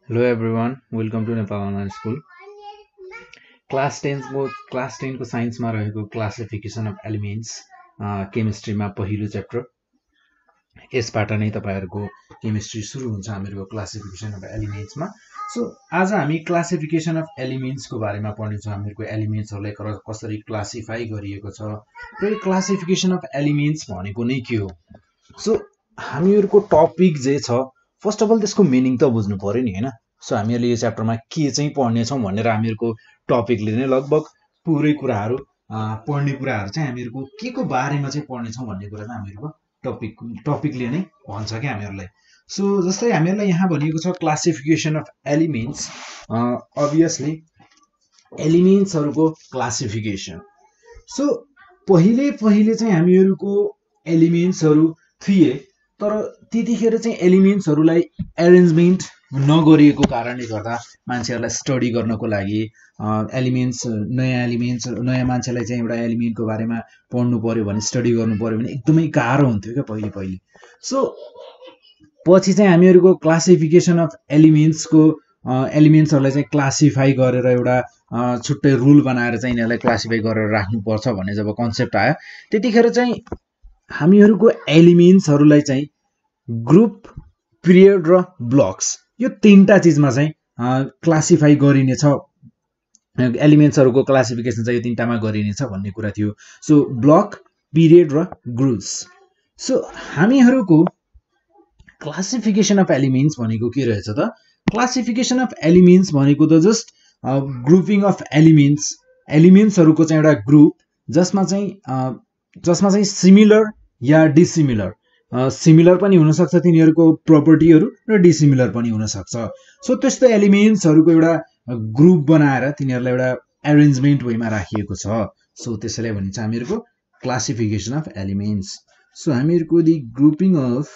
Hello everyone, welcome to Nepal Online School. Class 10 को साइन्समा रहेको classification of elements केमिस्ट्रीमा पहिलो chapter. यसबाट नै तपाईहरुको केमिस्ट्री सुरु हुन्छ हामीहरुको क्लासिफिकेसन अफ एलिमेन्ट्समा। सो आज हामी क्लासिफिकेसन अफ एलिमेन्ट्सको बारेमा पढ्नेछौँ। हामीहरुको एलिमेन्ट्सहरुलाई कसरी क्लासिफाई गरिएको छ र यो क्लासिफिकेसन अफ एलिमेन्ट्स भनेको नै के हो। सो हामीहरुको टपिक जे छ फर्स्ट अफ अल त्यसको मिनिङ त बुझ्नु पर्यो नि हैन। सो हामीहरुले यो च्याप्टरमा के चाहिँ पढ्ने छौं भनेर हामीहरुको टपिकले नै लगभग पुरै कुराहरु पढ्ने कुराहरु चाहिँ हामीहरुको के को बारेमा चाहिँ पढ्ने छौं भन्ने कुरा चाहिँ हामीहरुको टपिकले नै भन्छ के हामीहरुलाई। सो जस्तै हामीहरुलाई यहाँ भनिएको छ क्लासिफिकेसन अफ एलिमेन्ट्स। अभियसली एलिमेन्ट्सहरुको क्लासिफिकेसन। सो पहिले चाहिँ हामीहरुको एलिमेन्ट्सहरु थिए तर त्यतिखेर चाहिँ एलिमेन्ट्सहरुलाई अरेन्जमेन्ट नगरिएको कारणले गर्दा मान्छेहरुलाई स्टडी गर्नको लागि नयाँ मान्छेलाई चाहिँ एउटा एलिमेन्टको बारेमा पढ्नु पर्यो भने स्टडी गर्नु पर्यो भने एकदमै गाह्रो हुन्थ्यो के पहिले। सो पछि चाहिँ हामीहरुको क्लासिफिकेसन अफ एलिमेन्ट्सको एलिमेन्ट्सहरुलाई चाहिँ क्लासिफाई गरेर एउटा छुट्टै रुल बनाएर चाहिँ यिनीहरुलाई क्लासिफाई गरेर राख्नुपर्छ भन्ने जब कन्सेप्ट आयो त्यतिखेर चाहिँ हामीहरुको एलिमेन्ट्सहरुलाई चाहिँ ग्रुप, पिरियड र ब्लक्स यो तीनटा चीजमा चाहिँ क्लासिफाई गरिनेछ। एलिमेन्ट्सहरुको क्लासिफिकेसन चाहिँ यो तीनटामा गरिनेछ भन्ने कुरा थियो। सो ब्लक, पिरियड र ग्रुप्स। सो हामीहरुको क्लासिफिकेसन अफ एलिमेन्ट्स भनेको के रहेछ त? क्लासिफिकेसन अफ एलिमेन्ट्स भनेको त जस्ट ग्रुपिङ अफ एलिमेन्ट्स। एलिमेन्ट्सहरुको चाहिँ एउटा ग्रुप जसमा चाहिँ सिमिलर या डिसिमिलर, सिमिलर पनि हुन सक्छ तिनीहरुको प्रपर्टीहरु र डिसिमिलर पनि हुन सक्छ। सो त्यस्तो एलिमेन्ट्सहरुको एउटा ग्रुप बनाएर तिनीहरुलाई एउटा अरेन्जमेन्ट वेमा राखिएको छ। सो त्यसैले भनिन्छ हामीहरुको क्लासिफिकेसन अफ एलिमेन्ट्स। सो हामीहरुको the grouping of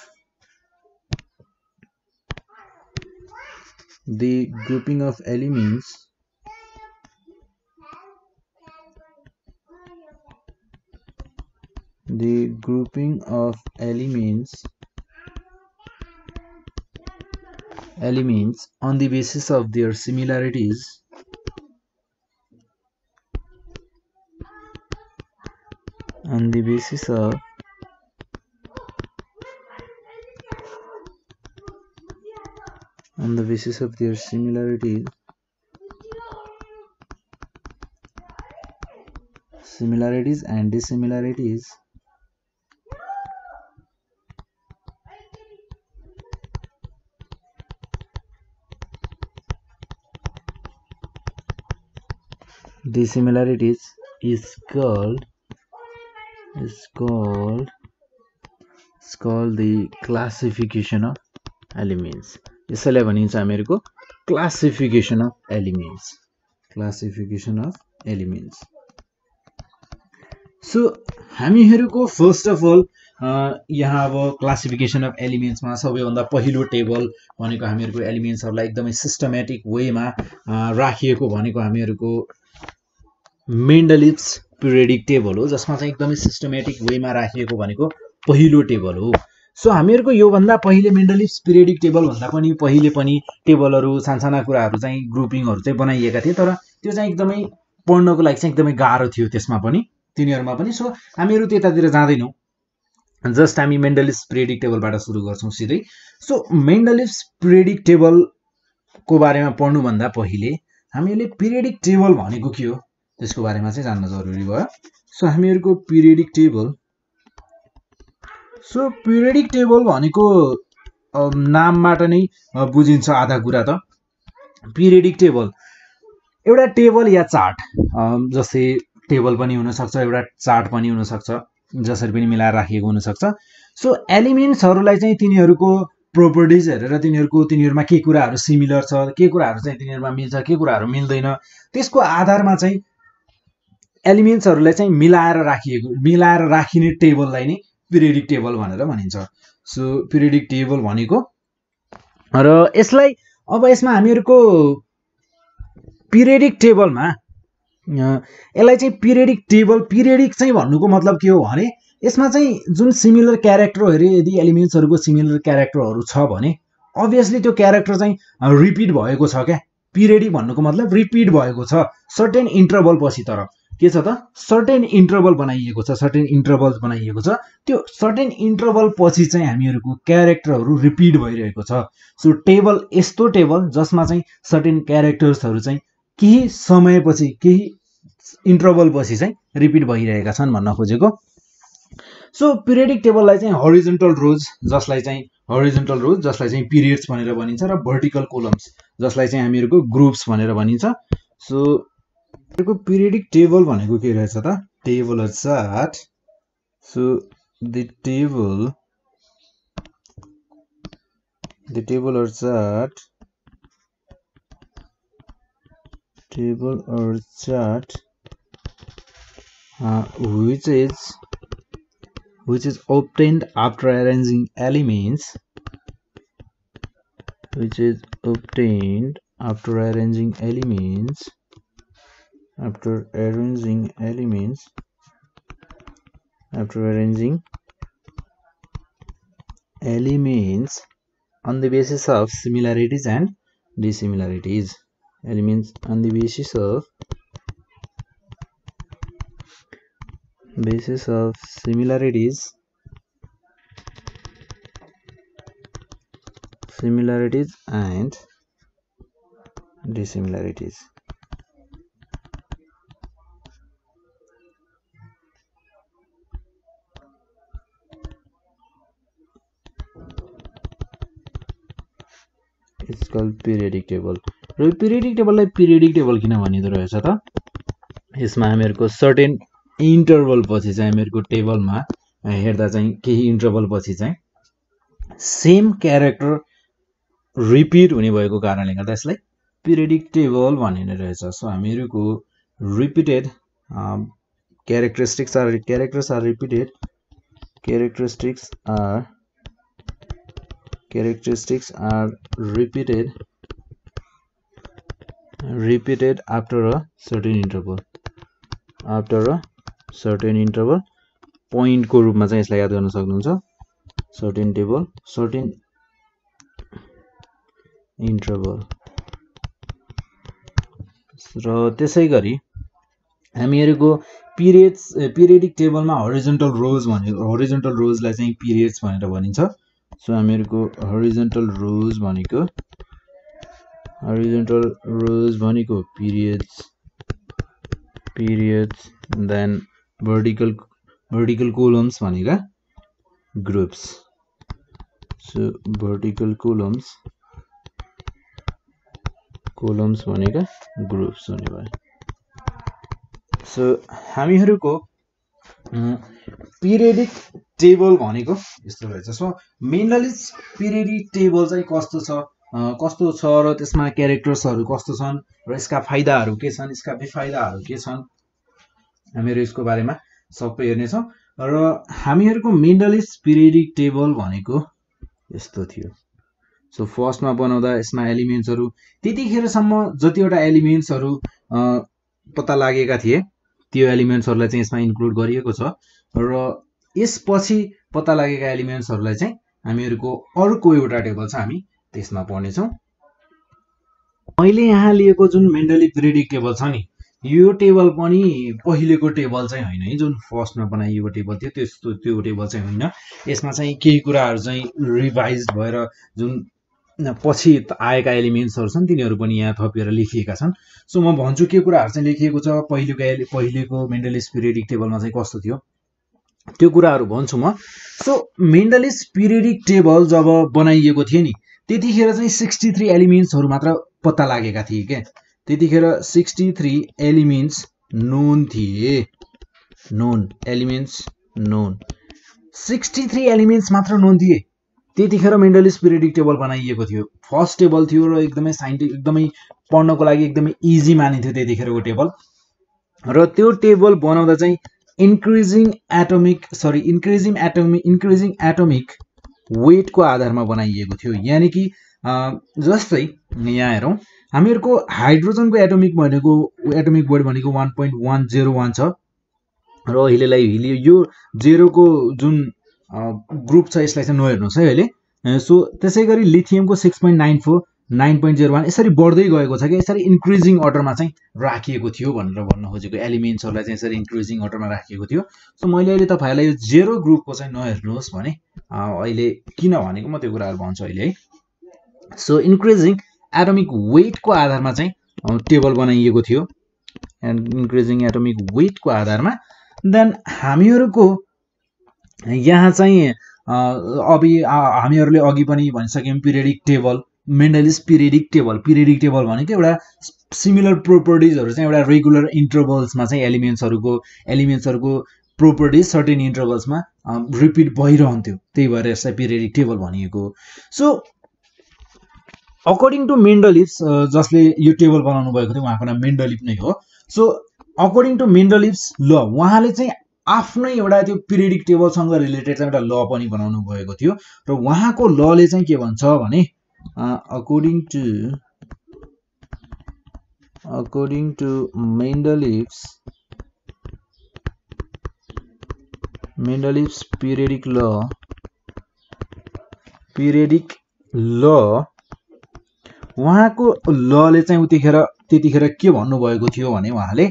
elements on the basis of their similarities and dissimilarities is called the classification of elements। यसैले भनिन्छ हामीहरुको क्लासिफिकेसन अफ एलिमेन्ट्स। सो हामीहरुको फर्स्ट अफ अल यहाँ अब क्लासिफिकेसन अफ एलिमेन्ट्समा सबैभन्दा पहिलो table भनेको हामीहरुको एलिमेन्ट्सहरुलाई एकदमै सिस्टमेटिक वेमा राखिएको भनेको हामीहरुको मेन्डलिभ्स पिरियडिक टेबल हो, जसमा चाहिँ एकदमै सिस्टमेटिक वेमा राखिएको भनेको पहिलो टेबल हो। सो हामीहरुको यो भन्दा पहिले मेन्डलिभ्स पिरियडिक टेबल भन्दा पनि पहिले पनि टेबलहरु सानसाना कुराहरु चाहिँ ग्रुपिङहरु चाहिँ बनाइएका थिए तर त्यो चाहिँ एकदमै पढ्नको लागि चाहिँ एकदमै गाह्रो थियो त्यसमा पनि तिनीहरुमा पनि। सो हामीहरु त्यतातिर जाँदैनौं, जस्ट हामी मेन्डलिभ्स पिरियडिक टेबलबाट सुरु गर्छौं सिधै। सो मेन्डलिभ्स पिरियडिक टेबलको बारेमा पढ्नु भन्दा पहिले हामीले पिरियडिक टेबल भनेको के हो त्यसको बारेमा चाहिँ जान्न जरुरी भयो। सो हामीहरुको पिरियडिक टेबल भनेको नामबाट नै बुझिन्छ आधा कुरा त। पिरियडिक टेबल एउटा टेबल या चार्ट, जस्तै टेबल पनि हुन सक्छ एउटा चार्ट पनि हुन सक्छ, जसरी पनि मिलाएर राखिएको हुन सक्छ। सो एलिमेन्ट्सहरुलाई चाहिँ तिनीहरुको प्रोपर्टिज हेरेर तिनीहरुमा के कुराहरु सिमिलर छ, के कुराहरु चाहिँ तिनीहरुमा मिल्छ, के कुराहरु मिल्दैन, त्यसको आधारमा चाहिँ एलिमेन्ट्सहरुलाई चाहिँ मिलाएर राखिने टेबललाई नै पिरियडिक टेबल भनेर भनिन्छ। सो पिरियडिक टेबल भनेको र यसमा हामीहरुको पिरियडिक टेबलमा यसलाई चाहिँ पिरियडिक चाहिँ भन्नुको मतलब के हो भने यसमा चाहिँ जुन सिमिलर क्यारेक्टरहरु यदि एलिमेन्ट्सहरुको सिमिलर क्यारेक्टरहरु छ भने अभियसली त्यो क्यारेक्टर चाहिँ रिपिट भएको छ क्या। पिरियडिक भन्नुको मतलब रिपिट भएको छ सर्टेन इन्टरभल पछि। तर के छ त सर्टेन इन्टरभल बनाइएको छ, सर्टेन इन्टरभल बनाइएको छ। त्यो सर्टेन इन्टरभल पछि चाहिँ हामीहरूको क्यारेक्टरहरू रिपिट भइरहेको छ। सो टेबल यस्तो टेबल जसमा चाहिँ सर्टेन क्यारेक्टर्सहरू चाहिँ केही समयपछि केही इन्टरभल पछि चाहिँ रिपिट भइरहेका छन् भन्न खोजेको। सो पिरियडिक टेबललाई चाहिँ हरिजोन्टल रोज जसलाई चाहिँ पिरियड्स भनेर भनिन्छ र भर्टिकल कोलम्स जसलाई चाहिँ हामीहरूको ग्रुप्स भनेर भनिन्छ। सो पिरियडिक टेबल भनेको के रहेछ त table or chart. So the table or chart which is obtained after arranging elements on the basis of similarities and dissimilarities. Elements on the basis of similarities and dissimilarities. It's called periodic table. र periodic टेबललाई periodic table किन भनिँदो रहेछ त यसमा हामीहरूको certain interval पछि चाहिँ हामीहरूको टेबलमा हेर्दा चाहिँ केही इन्टरभल पछि चाहिँ सेम क्यारेक्टर रिपिट हुने भएको कारणले गर्दा यसलाई पिरियडिक टेबल भनिने रहेछ। सो हामीहरूको repeated characteristics are repeated after a certain interval. point को रूपमा चाहिँ यसलाई याद गर्न सक्नुहुन्छ certain interval। र त्यसै गरी हामीहरूको पिरियडिक टेबलमा हरिजोन्टल रोजलाई चाहिँ पिरियड्स भनेर भनिन्छ। सो हामीहरूको हरिजोन्टल रोज भनेको पिरियड्स देन vertical columns भनेका ग्रुप्स। सो vertical columns भनेका ग्रुप्स हुने भयो। सो हामीहरूको पिरियडिक टेबल भनेको यस्तो रहेछ। सो मेन्डलिज पिरियडिक टेबल चाहिँ कस्तो छ र त्यसमा क्यारेक्टर्सहरू कस्तो छन् र यसका फाइदाहरू के छन्, यसका बेफाइदाहरू के छन्, हामीहरू यसको बारेमा सबै हेर्नेछौँ। र हामीहरूको मेन्डलिज पिरियडिक टेबल भनेको यस्तो थियो। सो फर्स्टमा बनाउँदा यसमा एलिमेन्ट्सहरू त्यतिखेरसम्म जतिवटा एलिमेन्ट्सहरू पत्ता लागेका थिए त्यो एलिमेन्ट्सहरूलाई चाहिँ यसमा इन्क्लुड गरिएको छ र यसपछि पत्ता लागेका एलिमेन्ट्सहरूलाई चाहिँ हामीहरूको अर्को एउटा टेबल छ, हामी त्यसमा पढ्नेछौँ। मैले यहाँ लिएको जुन मेन्डलिज पिरियडिक टेबल छ नि यो टेबल पनि पहिलेको टेबल चाहिँ होइन है, जुन फर्स्टमा बनाइएको टेबल थियो त्यो टेबल चाहिँ होइन। यसमा चाहिँ केही कुराहरू चाहिँ रिभाइज भएर जुन पछि आएका एलिमेन्ट्सहरू छन् तिनीहरू पनि यहाँ थपिएर लेखिएका छन्। सो म भन्छु के कुराहरू चाहिँ लेखिएको छ पहिलेको मेन्डलिज पिरियडिक टेबलमा चाहिँ कस्तो थियो त्यो कुराहरू भन्छु म। सो मेन्डलिज पिरियडिक टेबल जब बनाइएको थियो नि त्यतिखेर चाहिँ 63 एलिमेन्ट्सहरू मात्र पत्ता लागेका थिए क्या। त्यतिखेर 63 एलिमेन्ट्स नोन थिए, 63 एलिमेन्ट्स मात्र नोन थिए। त्यतिखेर मेन्डलिज पिरियडिक टेबल बनाइएको थियो, फर्स्ट टेबल थियो र एकदमै पढ्नको लागि एकदमै इजी मानिन्थ्यो त्यतिखेरको टेबल। र त्यो टेबल बनाउँदा चाहिँ इन्क्रिजिङ एटोमिक वेटको आधारमा बनाइएको थियो। यानि कि जस्तै यहाँ हेरौँ हामीहरूको हाइड्रोजनको एटोमिक वेट भनेको 1.101 छ र अहिलेलाई यो 0 को जुन ग्रुप छ यसलाई चाहिँ नहेर्नुहोस् है। अहिले सो त्यसै गरी लिथियमको 6.94 9.01 यसरी बढ्दै गएको छ कि यसरी इन्क्रिजिङ अर्डरमा चाहिँ राखिएको थियो भनेर भन्न खोजेको एलिमेन्ट्सहरूलाई चाहिँ यसरी इन्क्रिजिङ अर्डरमा राखिएको थियो। सो मैले अहिले तपाईँहरूलाई यो जेरो ग्रुपको चाहिँ नहेर्नुहोस् भने अहिले किन भनेको म त्यो कुराहरू भन्छु अहिले है। सो इन्क्रिजिङ एटोमिक वेटको आधारमा चाहिँ टेबल बनाइएको थियो एन्ड इन्क्रिजिङ एटोमिक वेटको आधारमा देन हामीहरूको यहाँ चाहिँ हामीहरूले अघि पनि भनिसक्यौँ पिरियडिक टेबल, मेन्डलिस पिरियडिक टेबल भनेको एउटा सिमिलर प्रोपर्टिजहरू चाहिँ एउटा रेगुलर इन्टरभल्समा चाहिँ एलिमेन्ट्सहरूको प्रोपर्टिज सर्टेन इन्टरभल्समा रिपिट भइरहन्थ्यो, त्यही भएर यसलाई पिरियडिक टेबल भनिएको। सो अकर्डिङ टु मेन्डलिप्स, जसले यो टेबल बनाउनु भएको थियो उहाँको नाम मेन्डलिप नै हो। सो अकर्डिङ टु मेन्डलिप्स ल उहाँले चाहिँ आफ्नै एउटा त्यो पिरियडिक टेबलसँग रिलेटेड चाहिँ एउटा ल पनि बनाउनु भएको थियो र उहाँको लले चाहिँ के भन्छ भने अकर्डिङ टु मेन्डलिप्स पिरियडिक ल उहाँको लले चाहिँ त्यतिखेर के भन्नुभएको थियो भने उहाँले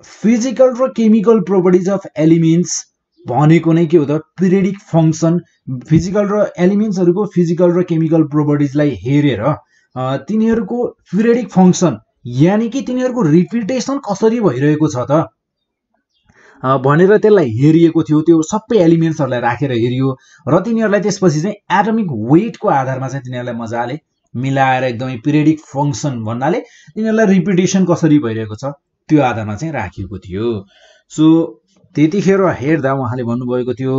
फिजिकल र केमिकल प्रोपर्टिज अफ एलिमेन्ट्स भनेको नै के हो त पिरियडिक फङ्सन। फिजिकल र एलिमेन्ट्सहरूको फिजिकल र केमिकल प्रोपर्टिजलाई हेरेर तिनीहरूको पिरियडिक फङ्सन यानि कि तिनीहरूको रिपिटेसन कसरी भइरहेको छ त भनेर त्यसलाई हेरिएको थियो। त्यो सबै एलिमेन्ट्सहरूलाई राखेर हेरियो र तिनीहरूलाई त्यसपछि चाहिँ एटमिक वेटको आधारमा चाहिँ तिनीहरूलाई मजाले मिलाएर एकदमै पिरियडिक फङ्सन भन्नाले तिनीहरूलाई रिपिटेसन कसरी भइरहेको छ त्यो आधारमा चाहिँ राखिएको थियो। सो त्यतिखेर हेर्दा उहाँले भन्नुभएको थियो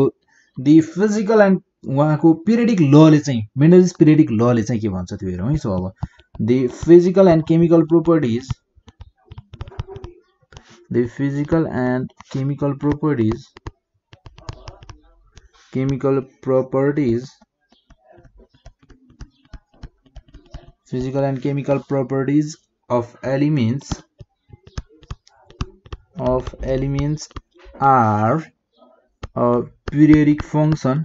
दि फिजिकल एन्ड उहाँको पिरियडिक लले चाहिँ मेन्डलिस पिरियडिक लले चाहिँ के भन्छ त्यो हेरौँ है। सो अब the physical and chemical properties of elements are a periodic function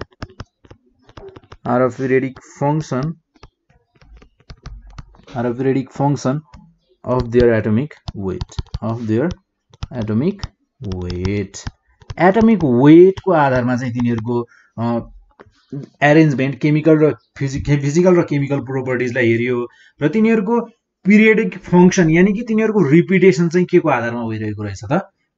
of their atomic weight atomic वेटको आधारमा चाहिँ तिनीहरूको एरेन्जमेन्ट फिजिकल र केमिकल प्रोपर्टिजलाई हेरियो र तिनीहरूको पिरियडिक फङ्सन यानि कि तिनीहरूको रिपिटेसन चाहिँ के को आधारमा भइरहेको रहेछ त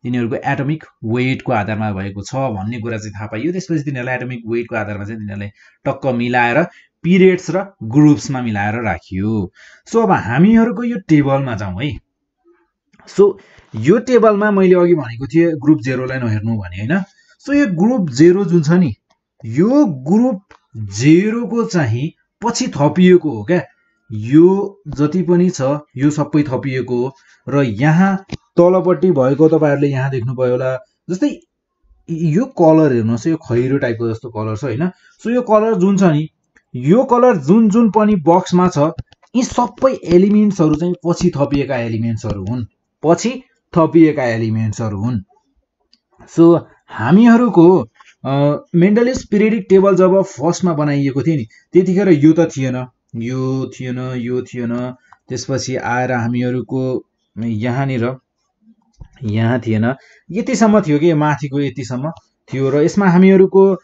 तिनीहरूको एटमिक वेटको आधारमा भएको छ भन्ने कुरा चाहिँ थाहा पाइयो। त्यसपछि तिनीहरूलाई एटमिक वेटको आधारमा चाहिँ तिनीहरूलाई टक्क मिलाएर पिरियड्स र ग्रुप्समा मिलाएर राखियो। सो अब हामीहरूको यो टेबलमा जाउँ है। सो यो टेबलमा मैले अघि भनेको थिएँ ग्रुप 0 लाई नहेर्नु भने हैन। सो यो ग्रुप 0 जुन छ नि यो ग्रुप 0 को चाहिँ पछि थपिएको हो क्या। यो जति पनि छ यो सबै थपिएको हो र यहाँ तलपट्टि भएको तपाईहरुले यहाँ देख्नु भयो होला जस्तै यो कलर हेर्नुस् यो खैरो टाइपको जस्तो कलर छ हैन। सो यो कलर जुन छ नि यो कलर जुन पनि बक्समा छ यी सबै एलिमेन्ट्सहरु चाहिँ पछि थपिएका एलिमेन्ट्सहरु हुन्। सो हामीहरुको मेन्डलिस पिरियडिक टेबल जब फर्स्टमा बनाइएको थियो नि त्यतिखेर यो त थिएन, यो थिएन। त्यसपछि आएर हामीहरुको यहाँ थिएन, यतिसम्म थियो कि माथिको यतिसम्म थियो र यसमा हामीहरुको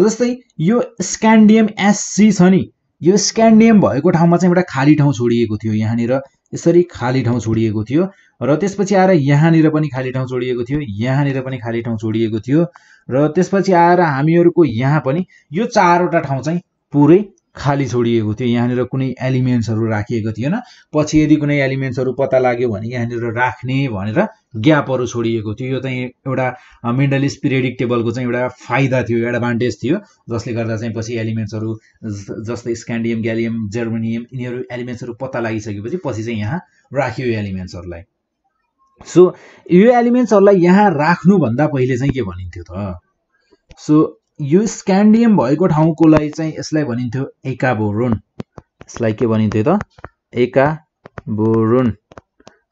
जस्तै यो स्क्यान्डियम एससी छ नि यो स्क्यान्डियम भएको ठाउँमा चाहिँ एउटा खाली ठाउँ छोडिएको थियो। यहाँनिर यसरी खाली ठाउँ छोडिएको थियो र त्यसपछि आएर यहाँनिर पनि खाली ठाउँ छोडिएको थियो, यहाँनिर पनि खाली ठाउँ छोडिएको थियो र त्यसपछि आएर हामीहरुको यहाँ पनि यो चारवटा ठाउँ चाहिँ पुरै खाली छोडिएको थियो। यहाँनिर कुनै एलिमेन्ट्सहरु राखिएको थिएन। पछि यदि कुनै एलिमेन्ट्सहरु पत्ता लाग्यो भने यहाँनिर राख्ने भनेर ग्यापहरु छोडिएको थियो। यो चाहिँ एउटा मेन्डलिस पिरियडिक टेबलको चाहिँ एउटा फाइदा थियो, एडभान्टेज थियो, जसले गर्दा चाहिँ पछि एलिमेन्ट्सहरु जस्तै स्क्यान्डियम, ग्यालियम, जर्मेनियम यिनीहरु एलिमेन्ट्सहरु पत्ता लागिसकेपछि पछि चाहिँ यहाँ राखियो एलिमेन्ट्सहरुलाई। सो यो एलिमेन्ट्सहरुलाई यहाँ राख्नु भन्दा पहिले चाहिँ के भनिन्थ्यो त? सो यो स्क्यान्डियम भएको ठाउँकोलाई चाहिँ यसलाई भनिन्थ्यो एका बोरोन। यसलाई के भनिन्थ्यो त? एका बोरोन।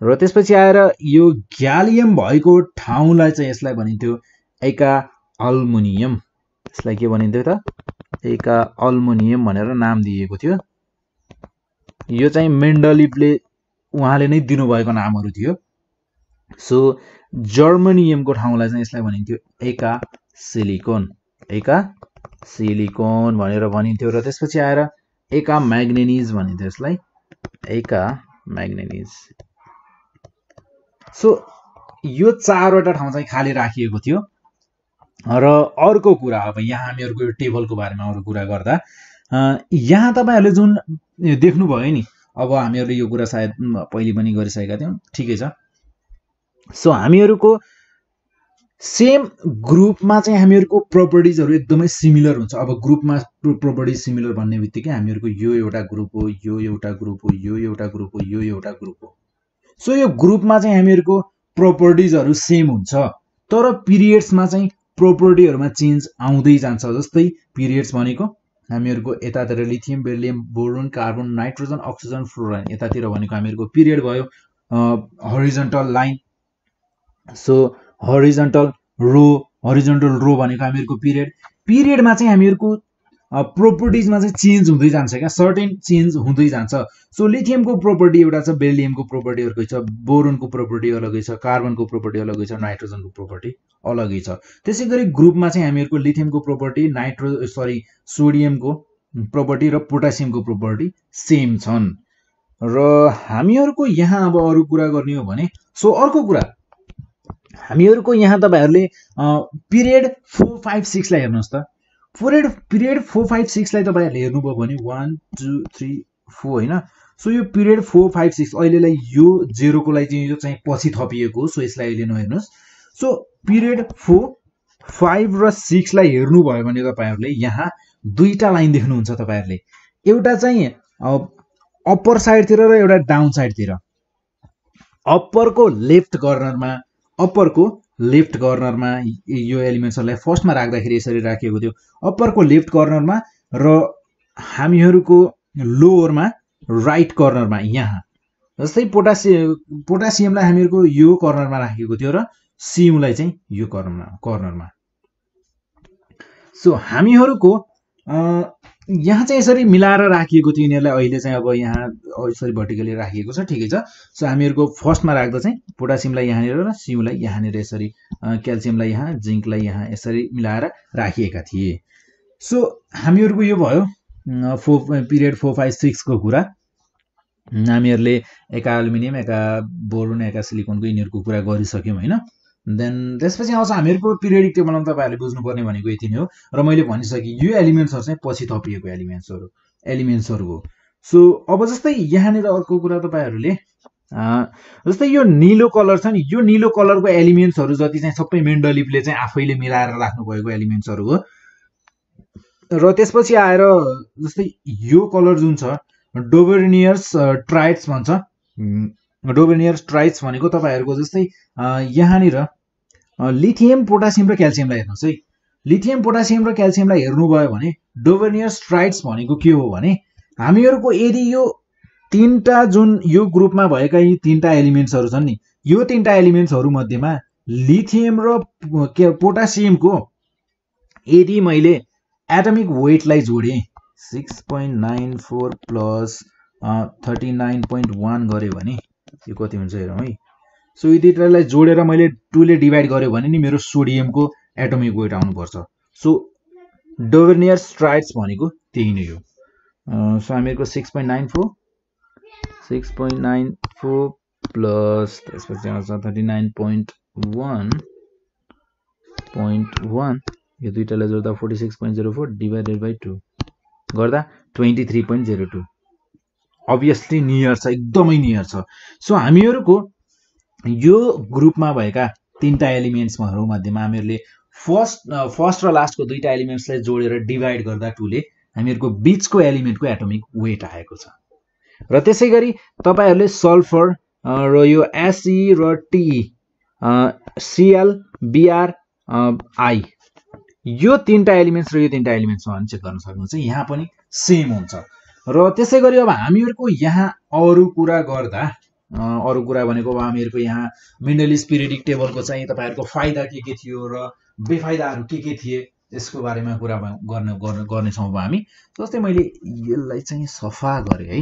र त्यसपछि आएर यो ग्यालियम भएको ठाउँलाई चाहिँ यसलाई भनिन्थ्यो एका अल्मुनियम। यसलाई के भनिन्थ्यो त? एका अल्मुनियम भनेर नाम दिएको थियो। यो चाहिँ मेन्डलिभले उहाँले नै दिनुभएको नामहरू थियो। सो जर्मनियमको ठाउँलाई चाहिँ यसलाई भनिन्थ्यो एका सिलिकोन, एका सिलिकोन भनेर भनिन्थ्यो। र त्यसपछि आएर एका म्याग्नेनिज भनिन्थ्यो यसलाई, एका म्याग्नेनिज। सो यो चारवटा ठाउँ चाहिँ खाली राखिएको थियो। र अर्को कुरा, अब यहाँ हामीहरूको यो टेबलको बारेमा अरू कुरा गर्दा यहाँ तपाईहरुले जुन देख्नुभयो नि, अब हामीहरूले यो कुरा सायद पहिले पनि गरिसकेका थियौं, ठिकै छ। सो हामीहरूको सेम ग्रुपमा चाहिँ हामीहरूको प्रपर्टिजहरू एकदमै सिमिलर हुन्छ। अब ग्रुपमा प्रपर्टिज सिमिलर भन्ने बित्तिकै हामीहरूको यो एउटा ग्रुप हो, यो एउटा ग्रुप हो, यो एउटा ग्रुप हो, यो एउटा ग्रुप हो। सो यो ग्रुपमा चाहिँ हामीहरूको प्रपर्टिजहरू सेम हुन्छ, तर पिरियड्समा चाहिँ प्रपर्टीहरुमा चेन्ज आउँदै जान्छ। जस्तै पिरियड्स भनेको हामीहरूको यतातिर lithium, beryllium, boron, carbon, nitrogen, oxygen, fluorine, यतातिर भनेको हामीहरूको पिरियड भयो, हरिजन्टल लाइन। सो हरिजन्टल रो भनेको हामीहरूको पिरियड। पिरियडमा चाहिँ हामीहरूको प्रोपर्टिजमा चाहिँ चेन्ज हुँदै जान्छ क्या, सर्टेन चेन्ज हुँदै जान्छ। सो लिथियमको प्रोपर्टी एउटा छ, बेरिलियमको प्रोपर्टी अर्कै छ, बोरोनको प्रोपर्टी अलगै छ, कार्बनको प्रोपर्टी अलगै छ, नाइट्रोजनको प्रोपर्टी अलगै छ। त्यसै गरी ग्रुपमा चाहिँ हामीहरूको लिथियमको प्रोपर्टी, सोडियमको प्रोपर्टी र पोटासियमको प्रोपर्टी सेम छन्। र हामीहरूको यहाँ अब अरू कुरा गर्ने हो भने, सो अर्को कुरा हामीहरूको यहाँ तपाईहरुले पिरियड 4, 5, 6 लाई हेर्नुस् त। पिरियड 4, 5, 6 लाई तपाईहरुले हेर्नुभयो भने 1, 2, 3, 4 हैन। सो यो पिरियड 4, 5, 6 अहिलेलाई यो 0 को लागि चाहिँ यो चाहिँ पछि थपिएको हो, सो यसलाई अहिले नहेर्नुस्। सो पिरियड 4, 5 र 6 लाई हेर्नुभयो भने तपाईहरुले यहाँ दुईटा लाइन देख्नुहुन्छ तपाईहरुले, एउटा चाहिँ अप्पर साइडतिर र एउटा डाउन साइडतिर। अप्परको लेफ्ट कर्नरमा यो एलिमेन्ट्सहरुलाई फर्स्टमा राख्दाखेरि यसरी राखिएको थियो, अप्परको लेफ्ट कर्नरमा र हामीहरूको लोवरमा राइट कर्नरमा यहाँ। जस्तै पोटासियमलाई हामीहरूको यो कर्नरमा राखिएको थियो र सियुलाई चाहिँ यो कर्नरमा। सो हामीहरूको यहाँ चाहिँ यसरी मिलाएर राखिएको थियो यिनीहरूलाई। अहिले चाहिँ अब यहाँ यसरी भर्टिकली राखिएको छ, ठिकै छ। सो हामीहरूको फर्स्टमा राख्दा चाहिँ पोटासियमलाई यहाँनिर र सियुलाई यहाँनिर यसरी, क्याल्सियमलाई यहाँ, जिंकलाई यहाँ यसरी मिलाएर राखिएका थिए। सो हामीहरूको यो भयो पिरियड 4, 5, 6 को कुरा। हामीहरूले एका एल्युमिनियम, एका बोरोन, एका सिलिकोनको यिनीहरूको कुरा गरिसक्यौं हैन। देन त्यसपछि आउँछ हामीहरूको पिरियडिक टेबलमा तपाईहरुले बुझ्नुपर्ने भनेको यति नै हो। र मैले भनिसके यो एलिमेन्ट्सहरु चाहिँ पछि थपिएको एलिमेन्ट्सहरु हो। सो अब जस्तै यहाँनिर अर्को कुरा तपाईहरुले जस्तै यो नीलो कलर छ नि, यो नीलो कलरको एलिमेन्ट्सहरु जति चाहिँ सबै मेन्डलिभले चाहिँ आफैले मिलाएर राख्नु भएको एलिमेन्ट्सहरु हो। र त्यसपछि आएर जस्तै यो कलर जुन छ डोबेर्नियर्स ट्राइड्स भन्छ। डोबेर्नियर्स ट्राइड्स भनेको तपाईहरुको जस्तै यहाँनिर लिथियम, पोटासियम र क्याल्सियमलाई हेर्नुस् है। लिथियम, पोटासियम र क्याल्सियमलाई हेर्नुभयो भने डोबेर्नियर्स ट्राइड्स भनेको के हो भने हामीहरूको यदि यो तीनटा जुन यो ग्रुपमा भएका यी तीनटा एलिमेन्ट्सहरु छन् नि, यो तीनटा एलिमेन्ट्सहरु मध्येमा लिथियम र पोटासियमको यदि मैले एटमिक वेटलाई जोडे 6.94 प्लस 39.1 गरे भने यो कति हुन्छ हेरौँ है। सो यी दुईटालाई जोडेर मैले 2 ले डिभाइड गर्यो भने नि मेरो सोडियमको एटमिक वेट आउनुपर्छ। सो डोबेर्नियर्स ट्राइड्स भनेको त्यही नै हो। सो हामीहरूको 6.94 प्लस त्यसपछि आउँछ 39.1 यो दुईटालाई जोड्दा 46.04 डिभाइडेड बाइ 2 गर्दा 23.02। अभियसली नियर छ, एकदमै नियर छ। सो हामीहरूको यो ग्रुपमा भएका तीनटा एलिमेन्ट्सहरु मध्येमा हामीहरूले फर्स्ट र लास्टको दुईटा एलिमेन्ट्सलाई जोडेर डिभाइड गर्दा 2 ले हामीहरूको बीचको एलिमेन्टको एटमिक वेट आएको छ। र त्यसै गरी तपाईहरुले सल्फर र यो Fe र Te Cl Br I यो तीनटा एलिमेन्ट्स र यो तीनटा एलिमेन्ट्समा चेक गर्न सक्नुहुन्छ, यहाँ पनि सेम हुन्छ। र त्यसै गरी अब हामीहरूको यहाँ अरू कुरा गर्दा, अरू कुरा भनेको अब हामीहरूको यहाँ मेन्डलिस पिरियडिक टेबलको चाहिँ तपाईहरुको फाइदा के थियो र बेफाइदाहरू के थिए यसको बारेमा कुरा गर्नेछौँ अब हामी। जस्तै मैले यसलाई चाहिँ सफा गरेँ है,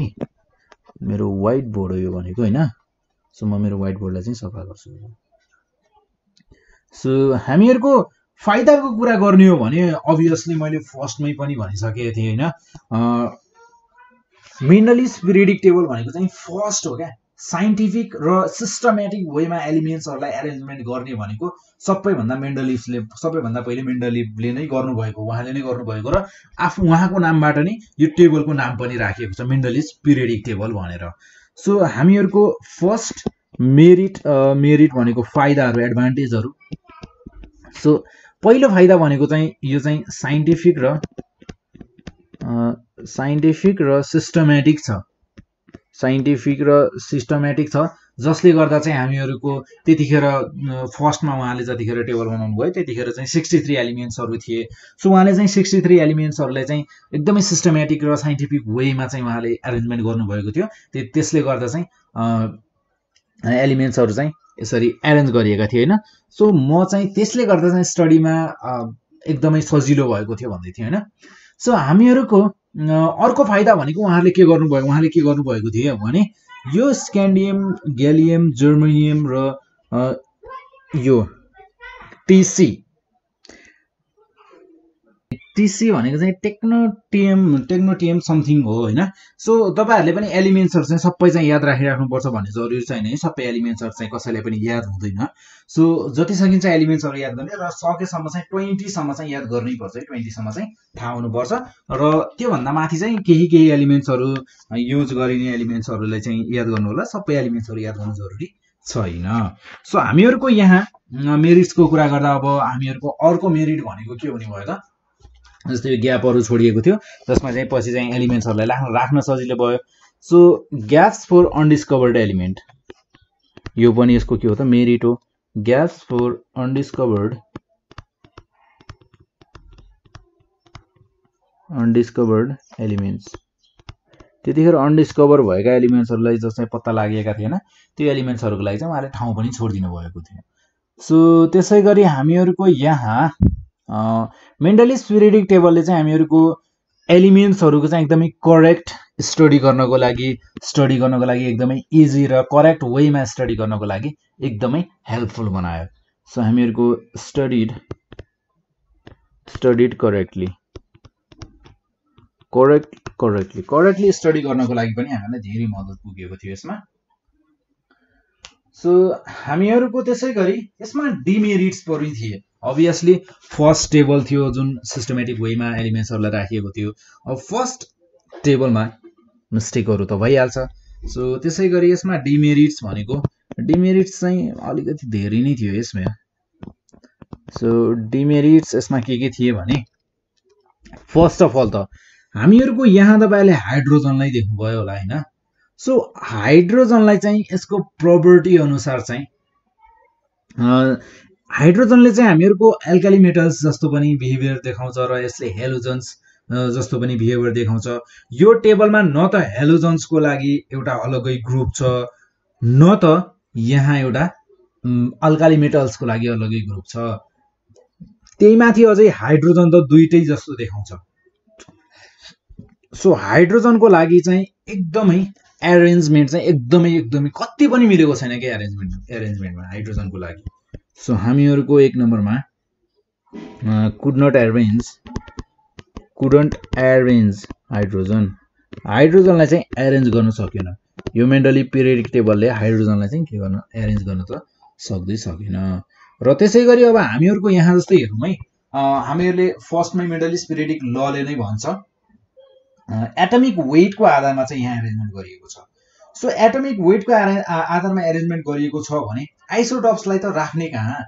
मेरो व्हाइट बोर्ड हो यो भनेको होइन। सो म मेरो व्हाइट बोर्डलाई चाहिँ सफा गर्छु। सो हामीहरूको फाइदाको कुरा गर्ने हो भने अभियसली मैले फर्स्टमै पनि भनिसकेको थिएँ होइन, मेन्डलिस पिरियडिक टेबल भनेको चाहिँ फर्स्ट हो क्या। साइन्टिफिक र सिस्टमेटिक वेमा एलिमेन्ट्सहरूलाई एरेन्जमेन्ट गर्ने भनेको सबैभन्दा पहिले मेन्डलिभले नै गर्नुभएको, उहाँले नै गर्नुभएको र उहाँको नामबाट नै यो टेबलको नाम पनि राखिएको छ, मेन्डलिस पिरियडिक टेबल भनेर। सो हामीहरूको फर्स्ट मेरिट भनेको फाइदाहरू, एडभान्टेजहरू। सो पहिलो फाइदा भनेको चाहिँ यो चाहिँ साइन्टिफिक र सिस्टमेटिक छ, जसले गर्दा चाहिँ हामीहरूको त्यतिखेर फर्स्टमा उहाँले जतिखेर टेबल बनाउनु भयो त्यतिखेर चाहिँ 63 एलिमेन्ट्सहरू थिए। सो उहाँले चाहिँ 63 एलिमेन्ट्सहरूलाई चाहिँ एकदमै सिस्टमेटिक र साइन्टिफिक वेमा चाहिँ उहाँले एरेन्जमेन्ट गर्नुभएको थियो। त्यसले गर्दा चाहिँ एलिमेन्ट्सहरू चाहिँ यसरी एरेन्ज गरिएका थिए होइन। सो म चाहिँ त्यसले गर्दा चाहिँ स्टडीमा एकदमै सजिलो भएको थियो भन्दै थिएँ होइन। सो हामीहरूको अर्को फाइदा भनेको उहाँले के गर्नुभएको थियो भने यो स्क्यान्डियम, ग्यालियम, जर्मेनियम र यो टिसी भनेको चाहिँ टेक्नोटियम समथिङ हो होइन। सो तपाईहरूले पनि एलिमेन्ट्सहरू चाहिँ सबै चाहिँ याद राखिराख्नुपर्छ भन्ने जरुरी छैन है, सबै एलिमेन्ट्सहरू चाहिँ कसैलाई पनि याद हुँदैन। सो जति सकिन्छ एलिमेन्ट्सहरू याद गर्ने र सकेसम्म चाहिँ 20 सम्म चाहिँ याद गर्नैपर्छ, 20 सम्म चाहिँ थाहा हुनुपर्छ। र त्योभन्दा माथि चाहिँ केही एलिमेन्ट्सहरू युज गरिने एलिमेन्ट्सहरूलाई चाहिँ याद गर्नु होला, सबै एलिमेन्ट्सहरू याद गर्नु जरुरी छैन। सो हामीहरूको यहाँ मेरिट्सको कुरा गर्दा अब हामीहरूको अर्को मेरिट भनेको के हुने भयो त, जस्तै यो ग्यापहरू छोडिएको थियो जसमा चाहिँ पछि चाहिँ एलिमेन्ट्सहरूलाई राख्न सजिलो भयो। सो ग्याप्स फर अनडिस्कभर्ड एलिमेन्ट, यो पनि यसको के हो त मेरिट हो। ग्याप्स फर अनडिस्कभर्ड एलिमेन्ट्स, त्यतिखेर अनडिस्कभर भएका एलिमेन्ट्सहरूलाई जसलाई पत्ता लागेका थिएन त्यो एलिमेन्ट्सहरूको लागि चाहिँ उहाँले ठाउँ पनि छोडिदिनु भएको थियो। सो त्यसै गरी हामीहरूको यहाँ मेन्डलिस पिरियडिक टेबलले चाहिँ हामीहरूको एलिमेन्ट्सहरूको चाहिँ एकदमै करेक्ट स्टडी गर्नको लागि एकदमै इजी र करेक्ट वेमा स्टडी गर्नको लागि एकदमै हेल्पफुल बनायो। सो हामीहरूको स्टडीड करेक्टली स्टडी गर्नको लागि पनि हामीलाई धेरै मद्दत पुगेको थियो यसमा। सो हामीहरूको त्यसै गरी यसमा डिमेरिट्स पनि थिए। अभियसली फर्स्ट टेबल थियो जुन सिस्टमेटिक वेमा एलिमेन्ट्सहरूलाई राखिएको थियो। अब फर्स्ट टेबलमा मिस्टेकहरू त भइहाल्छ। सो त्यसै गरी यसमा डिमेरिट्स चाहिँ अलिकति धेरै नै थियो यसमा। सो डिमेरिट्स यसमा के थिए भने फर्स्ट अफ अल त हामीहरूको यहाँ तपाईँले हाइड्रोजनलाई देख्नुभयो होला होइन। सो हाइड्रोजनलाई चाहिँ यसको प्रोपर्टी अनुसार चाहिँ हाइड्रोजनले चाहिँ हामीहरूको एल्काली मेटल्स जस्तो पनि बिहेभियर देखाउँछ र यसले हेलोजन्स जस्तो पनि बिहेभियर देखाउँछ। यो टेबलमा न त हेलोजन्सको लागि एउटा अलगै ग्रुप छ, न त यहाँ एउटा अल्काली मेटल्सको लागि अलगै ग्रुप छ। त्यही माथि अझै हाइड्रोजन त दुईटै जस्तो देखाउँछ। सो हाइड्रोजनको लागि चाहिँ एकदमै एरेन्जमेन्ट चाहिँ एकदमै कति पनि मिलेको छैन कि एरेन्जमेन्टमा हाइड्रोजनको लागि। सो हामीहरूको एक नम्बरमा कुडन्ट एरेन्ज हाइड्रोजनलाई चाहिँ एरेन्ज गर्न सकेन। यो मेन्डलिस पिरियडिक टेबलले हाइड्रोजनलाई चाहिँ के गर्न एरेन्ज गर्न त सकेन। र त्यसै गरी अब हामीहरूको यहाँ जस्तै हेरौँ है, हामीहरूले फर्स्टमै मेन्डलिस पिरियडिक लले नै भन्छ एटमिक वेटको आधारमा चाहिँ यहाँ एरेन्जमेन्ट गरिएको छ। सो एटमिक वेटको आधारमा एरेन्जमेन्ट गरिएको छ भने आइसोटप्सलाई त राख्ने कहाँ,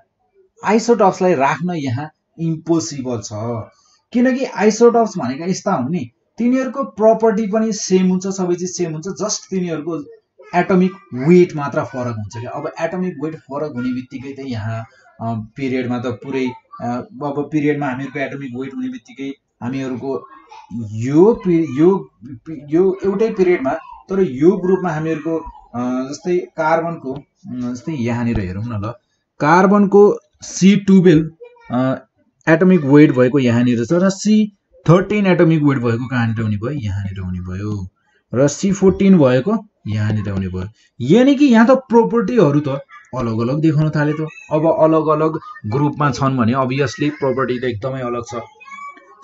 आइसोटप्सलाई राख्न यहाँ इम्पोसिबल छ। किनकि आइसोटप्स भनेका यस्ता हुन् नि, तिनीहरूको प्रपर्टी पनि सेम हुन्छ, सबै चिज सेम हुन्छ, जस्ट तिनीहरूको एटमिक वेट मात्र फरक हुन्छ क्या। अब एटमिक वेट फरक हुने बित्तिकै त यहाँ पिरियडमा त पुरै अब पिरियडमा हामीहरूको एटमिक वेट हुने बित्तिकै हामीहरूको यो एउटै पिरियडमा तर यो ग्रुपमा हामीहरूको जस्तै कार्बनको जस्तै यहाँनिर हेरौँ न ल, कार्बनको C12 एटमिक वेट भएको यहाँनिर छ र C13 एटमिक वेट भएको कहाँनिर हुने भयो यहाँनिर हुने भयो र C14 भएको यहाँनिर हुने भयो यानी कि यहाँ त प्रोपर्टीहरु त अलग अलग देखाउन थाले त अब अलग अलग ग्रुपमा छन् भने अभियसली प्रोपर्टी त एकदमै अलग छ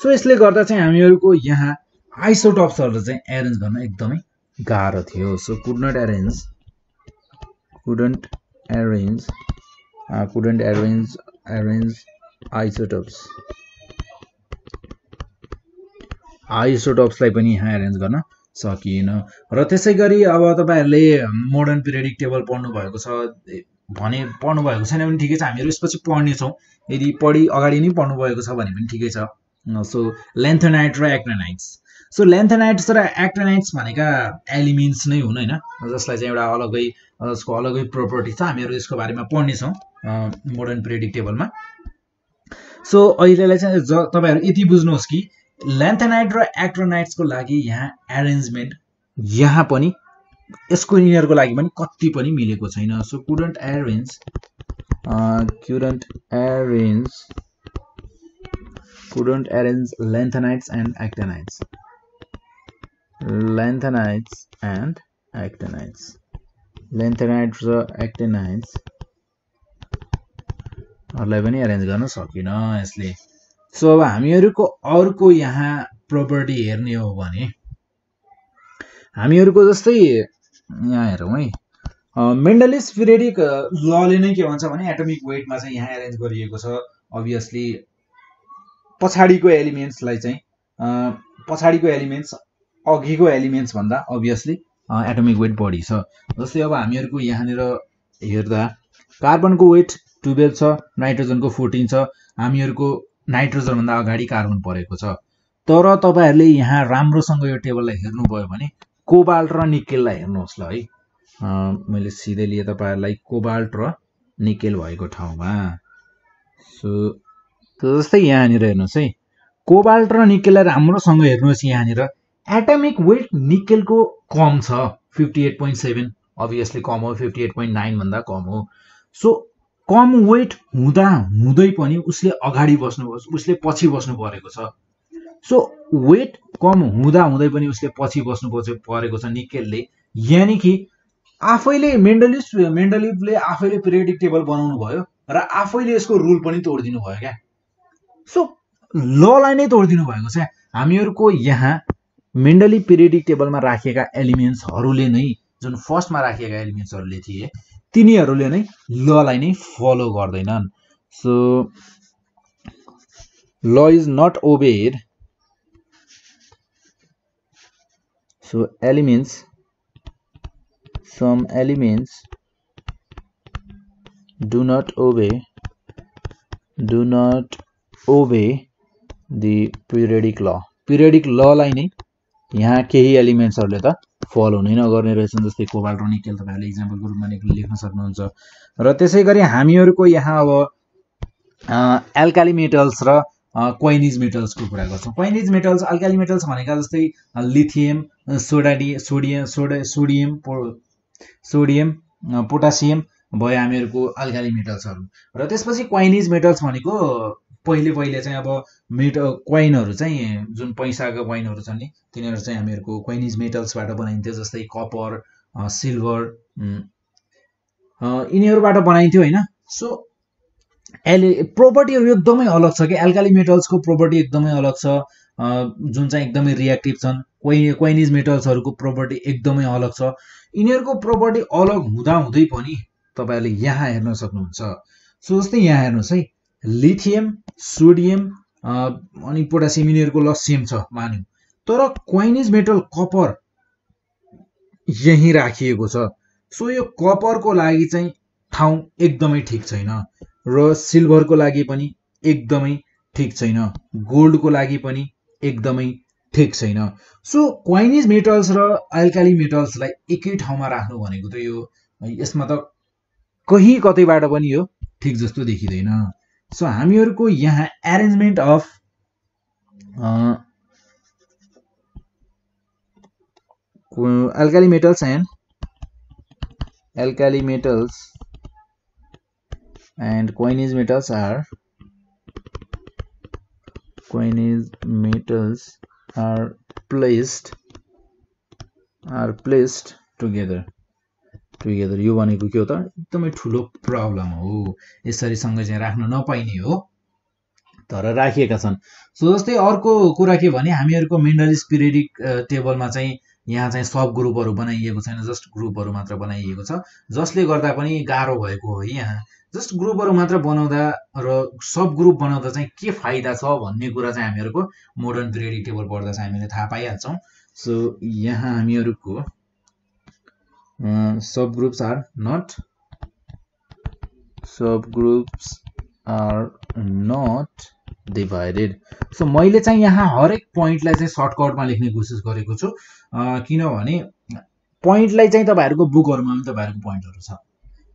सो यसले गर्दा चाहिँ हामीहरुको यहाँ आइसोटोप्सहरु चाहिँ अरेन्ज गर्न एकदमै गाह्रो थियो सो couldn't arrange आइसोटोप्सलाई पनि यहाँ अरेन्ज गर्न सकिएन र त्यसैगरी अब तपाईहरुले मोडर्न पिरियडिक टेबल पढ्नु भएको छ भने पढ्नु भएको छैन भने ठिकै छ हामीहरु यसपछि पढ्ने छौं यदि पढी अगाडि नै पढ्नु भएको छ भने पनि ठिकै छ सो ल्यान्थेनाइट र एक्टिनाइट्स सो ल्यान्थेनाइट्स र एक्टिनाइट्स भनेका एलिमेन्ट्स नै हुन् हैन जसलाई चाहिँ एउटा अलगै जसको अलगै प्रोपर्टी छ हामीहरु यसको बारेमा पढ्ने छौं मोडर्न पिरियडिक टेबलमा सो अहिलेलाई चाहिँ तपाईहरु यति बुझ्नुहोस् कि ल्यान्थेनाइट र एक्टिनाइट्स को लागि यहाँ अरेन्जमेन्ट यहाँ पनि यसको यिनीहरुको लागि पनि कति पनि मिलेको छैन so couldn't arrange lanthanides and actinides lanthanides र actinides हरुलाई पनि अरेन्ज गर्न सकिन यसले सो अब हामीहरुको अर्को यहाँ प्रोपर्टी हेर्ने हो भने हामीहरुको जस्तै यहाँ हेरौं है मेन्डलिस पिरियडिक लले नै के भन्छ भने एटमिक वेटमा चाहिँ यहाँ अरेन्ज गरिएको छ अभियसली पछाडीको एलिमेन्ट्सलाई चाहिँ पछाडीको एलिमेन्ट्स अघिको एलिमेन्ट्स भन्दा अभियसली एटमिक वेट बढी छ जस्तै अब हामीहरुको यहाँनिर हेर्दा कार्बनको वेट 12 छ नाइट्रोजनको 14 छ हामीहरुको नाइट्रोजन भन्दा अगाडि कार्बन परेको छ तर तपाईहरुले यहाँ राम्रोसँग यो टेबललाई हेर्नु भयो भने कोबाल्ट र निकेललाई हेर्नुहोस् ल है मैले सिधै लिए तपाईहरुलाई कोबाल्ट र निकेल भएको ठाउँमा सो जस्तै यहाँनिर हेर्नुहोस् है कोबाल्ट र निकेललाई राम्रोसँग हेर्नुहोस् यहाँनिर एटमिक वेट निकेलको कम छ 58.7 अभियसली कम हो 58.9 भन्दा कम हो सो कम वेट हुँदा हुँदै पनि उसले अगाडि बस्नु उसले पछि बस्नु परेको छ सो वेट कम हुँदा हुँदै पनि उसले पछि बस्नु परेको छ निकेलले यानी कि आफैले मेन्डलिभले आफैले पिरियडिक टेबल बनाउनु भयो र आफैले यसको रुल पनि तोड्दिनु भयो क्या सो ललाई नै तोड्दिनु भएको छ हामीहरुको यहाँ मेन्डलिभ पिरियडिक टेबलमा राखिएका एलिमेन्ट्सहरुले नै जुन फर्स्टमा राखिएका एलिमेन्ट्सहरुले थिए तिनीहरुले नै ललाई नै फलो गर्दैनन् so law is not obeyed so some elements do not obey the periodic law लाई नै यहाँ केही एलिमेन्ट्सहरुले त फलो नै नगर्ने रहेछन् जस्तै कोबाल्ट र निकेल तपाईहरुले एक्जाम्पलको रूपमा लेख्न सक्नुहुन्छ र त्यसैगरी हामीहरुको यहाँ अब एल्काली मेटल्स र क्वाइनिज मेटल्स को कुरा गर्छौं क्वाइनिज मेटल्स अल्काली मेटल्स भनेका जस्तै लिथियम सोडियम पोटासियम भयो हामीहरुको अल्काली मेटल्सहरु र त्यसपछि क्वाइनिज मेटल्स भनेको पहिले चाहिँ अब क्वाइनहरु चाहिँ जुन पैसाका क्वाइनहरु छन् नि तिनीहरु चाहिँ हामीहरुको क्वाइनिज मेटल्सबाट बनाइन्थ्यो जस्तै कपर सिल्भर यिनीहरुबाट बनाइन्थ्यो हैन सो प्रोपर्टीहरु एकदमै अलग छ के एल्काली मेटल्सको प्रोपर्टी एकदमै अलग छ जुन चाहिँ एकदमै रिएक्टिभ छन् क्वाइनिज मेटल्सहरुको प्रोपर्टी एकदमै अलग छ यिनीहरुको प्रोपर्टी अलग हुँदा हुँदै पनि तपाईहरुले यहाँ हेर्न सक्नुहुन्छ सो जस्तै यहाँ हेर्नुस् है लिथियम सोडियम अनि पोटासियम यिनीहरुको ल सेम छ मान्यौ तर क्वाइनिज मेटल कपर यही राखिएको छ सो यो कपरको लागि चाहिँ ठाउँ एकदमै ठीक छैन र सिल्भरको लागि पनि एकदमै ठीक छैन गोल्डको लागि पनि एकदमै ठीक छैन सो क्वाइनिज मेटल्स र अल्काली मेटल्सलाई एकै ठाउँमा राख्नु भनेको त यो यसमा त कहीं कतैबाट पनि यो ठीक जस्तो देखिदैन सो हामीहरुको यहाँ arrangement of alkali metals and coinage metals are coinage metals are placed together यो भनेको के हो त एकदमै ठुलो प्रब्लम हो यसरी सँगै चाहिँ राख्न नपाइने हो तर राखिएका छन् सो जस्तै अर्को कुरा के भने हामीहरुको मेन्डलिस पिरियडिक टेबलमा चाहिँ यहाँ चाहिँ सब ग्रुपहरु बनाइएको छैन जस्ट ग्रुपहरु मात्र बनाइएको छ जसले गर्दा पनि गाह्रो भएको हो यहाँ जस्ट ग्रुपहरु मात्र बनाउँदा र सब ग्रुप बनाउँदा चाहिँ के फाइदा छ भन्ने कुरा चाहिँ हामीहरुको मोडर्न पिरियडिक टेबल पढ्दा चाहिँ हामीले थाहा पाइहाल्छौं सो यहाँ हामीहरुको subgroups are not divided so मैले चाहिँ यहाँ हरेक पोइन्टलाई चाहिँ सर्टकटमा लेख्ने कोसिस गरेको छु किनभने पोइन्टलाई चाहिँ तपाईहरुको बुकहरुमा पनि तपाईहरुको पोइन्टहरु छ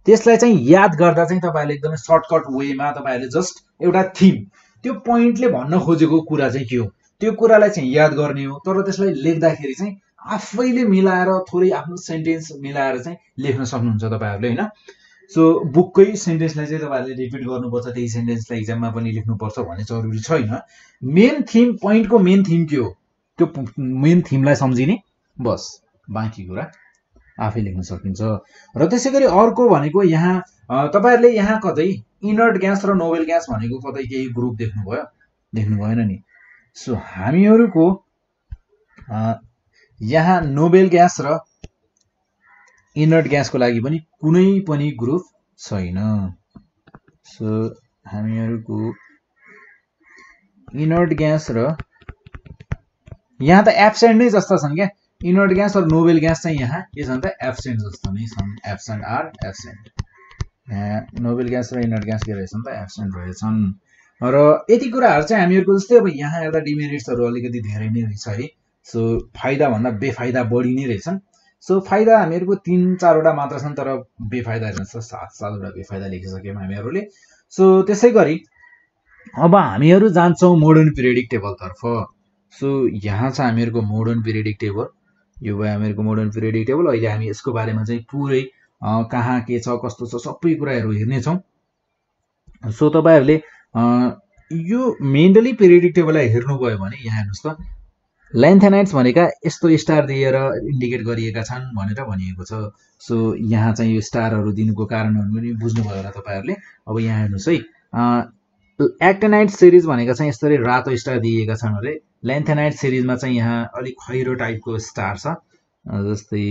त्यसलाई चाहिँ याद गर्दा चाहिँ तपाईहरुले एकदमै सर्टकट वेमा तपाईहरुले जस्ट एउटा थीम त्यो पोइन्टले भन्न खोजेको कुरा चाहिँ के हो त्यो कुरालाई चाहिँ याद गर्ने हो तर त्यसलाई लेख्दाखेरि चाहिँ आफैले मिलाएर थोरै आफ्नो सेन्टेन्स मिलाएर चाहिँ लेख्न सक्नुहुन्छ तपाईहरुले हैन सो बुककै सेन्टेन्सलाई चाहिँ तपाईहरुले रिपिट गर्नुपर्छ त्यही सेन्टेन्सलाई एक्जाममा पनि लेख्नुपर्छ भन्ने जरुरी छैन मेन थीम पोइन्टको मेन थीम के हो त्यो मेन थीमलाई सम्झिने बस बाँकी कुरा आफै लेख्न सकिन्छ र त्यसैगरी अर्को भनेको यहाँ तपाईहरुले यहाँ कतै इनर्ट ग्यास र नोबल ग्यास भनेको कतै केही ग्रुप देख्नु भएन नि सो हामीहरुको यहाँ नोबल ग्यास र इनर्ट ग्यासको लागि पनि कुनै पनि ग्रुप छैन सो हामीहरुको इनर्ट ग्यास र यहाँ त एब्सेन्ट नै जस्ता छन् क्या इनर्ट ग्यास र नोबल ग्यास चाहिँ यहाँ के छन् त एब्सेन्ट जस्तो नै छन् एब्सेन्ट नोबल ग्यास र इनर्ट ग्यास के रहेछन् त एब्सेन्ट रहेछन् र यति कुराहरु चाहिँ हामीहरुको जस्तै अब यहाँ हेर्दा डिमेरिट्सहरु अलिकति धेरै नै रहेछ है सो फाइदा भन्दा बेफाइदा बढी नै रहेछन् सो फाइदा हामीहरुको 3-4 वटा मात्र छन् तर बेफाइदा रहेछ 7 वटा बेफाइदा लेखिसक्यौं हामीहरुले सो त्यसैगरी अब हामीहरु जान्छौं मोडर्न पिरियडिक टेबल तर्फ सो यहाँ छ हामीहरुको मोडर्न पिरियडिक टेबल यो भयो हामीहरुको मोडर्न पिरियडिक टेबल अहिले हामी यसको बारेमा चाहिँ पुरै कहाँ के छ कस्तो छ सबै कुराहरु हेर्ने छौं सो तपाईहरुले यो मेन्डली पिरियडिक टेबललाई हेर्नु भयो भने यहाँ हेर्नुस् त ल्यान्थेनाइट्स भनेका यस्तो स्टार दिएर इन्डिकेट गरिएका छन् भनेर भनिएको छ सो यहाँ चाहिँ यो स्टारहरु दिनुको कारणहरु पनि बुझ्नु भयो होला तपाईहरुले अब यहाँ हेर्नुस् है एक्टिनाइट सिरिज भनेका चाहिँ यसरी रातो स्टार दिएका छन् अरे ल्यान्थेनाइट सिरिजमा चाहिँ यहाँ अलि खैरो टाइपको स्टार छ जस्तै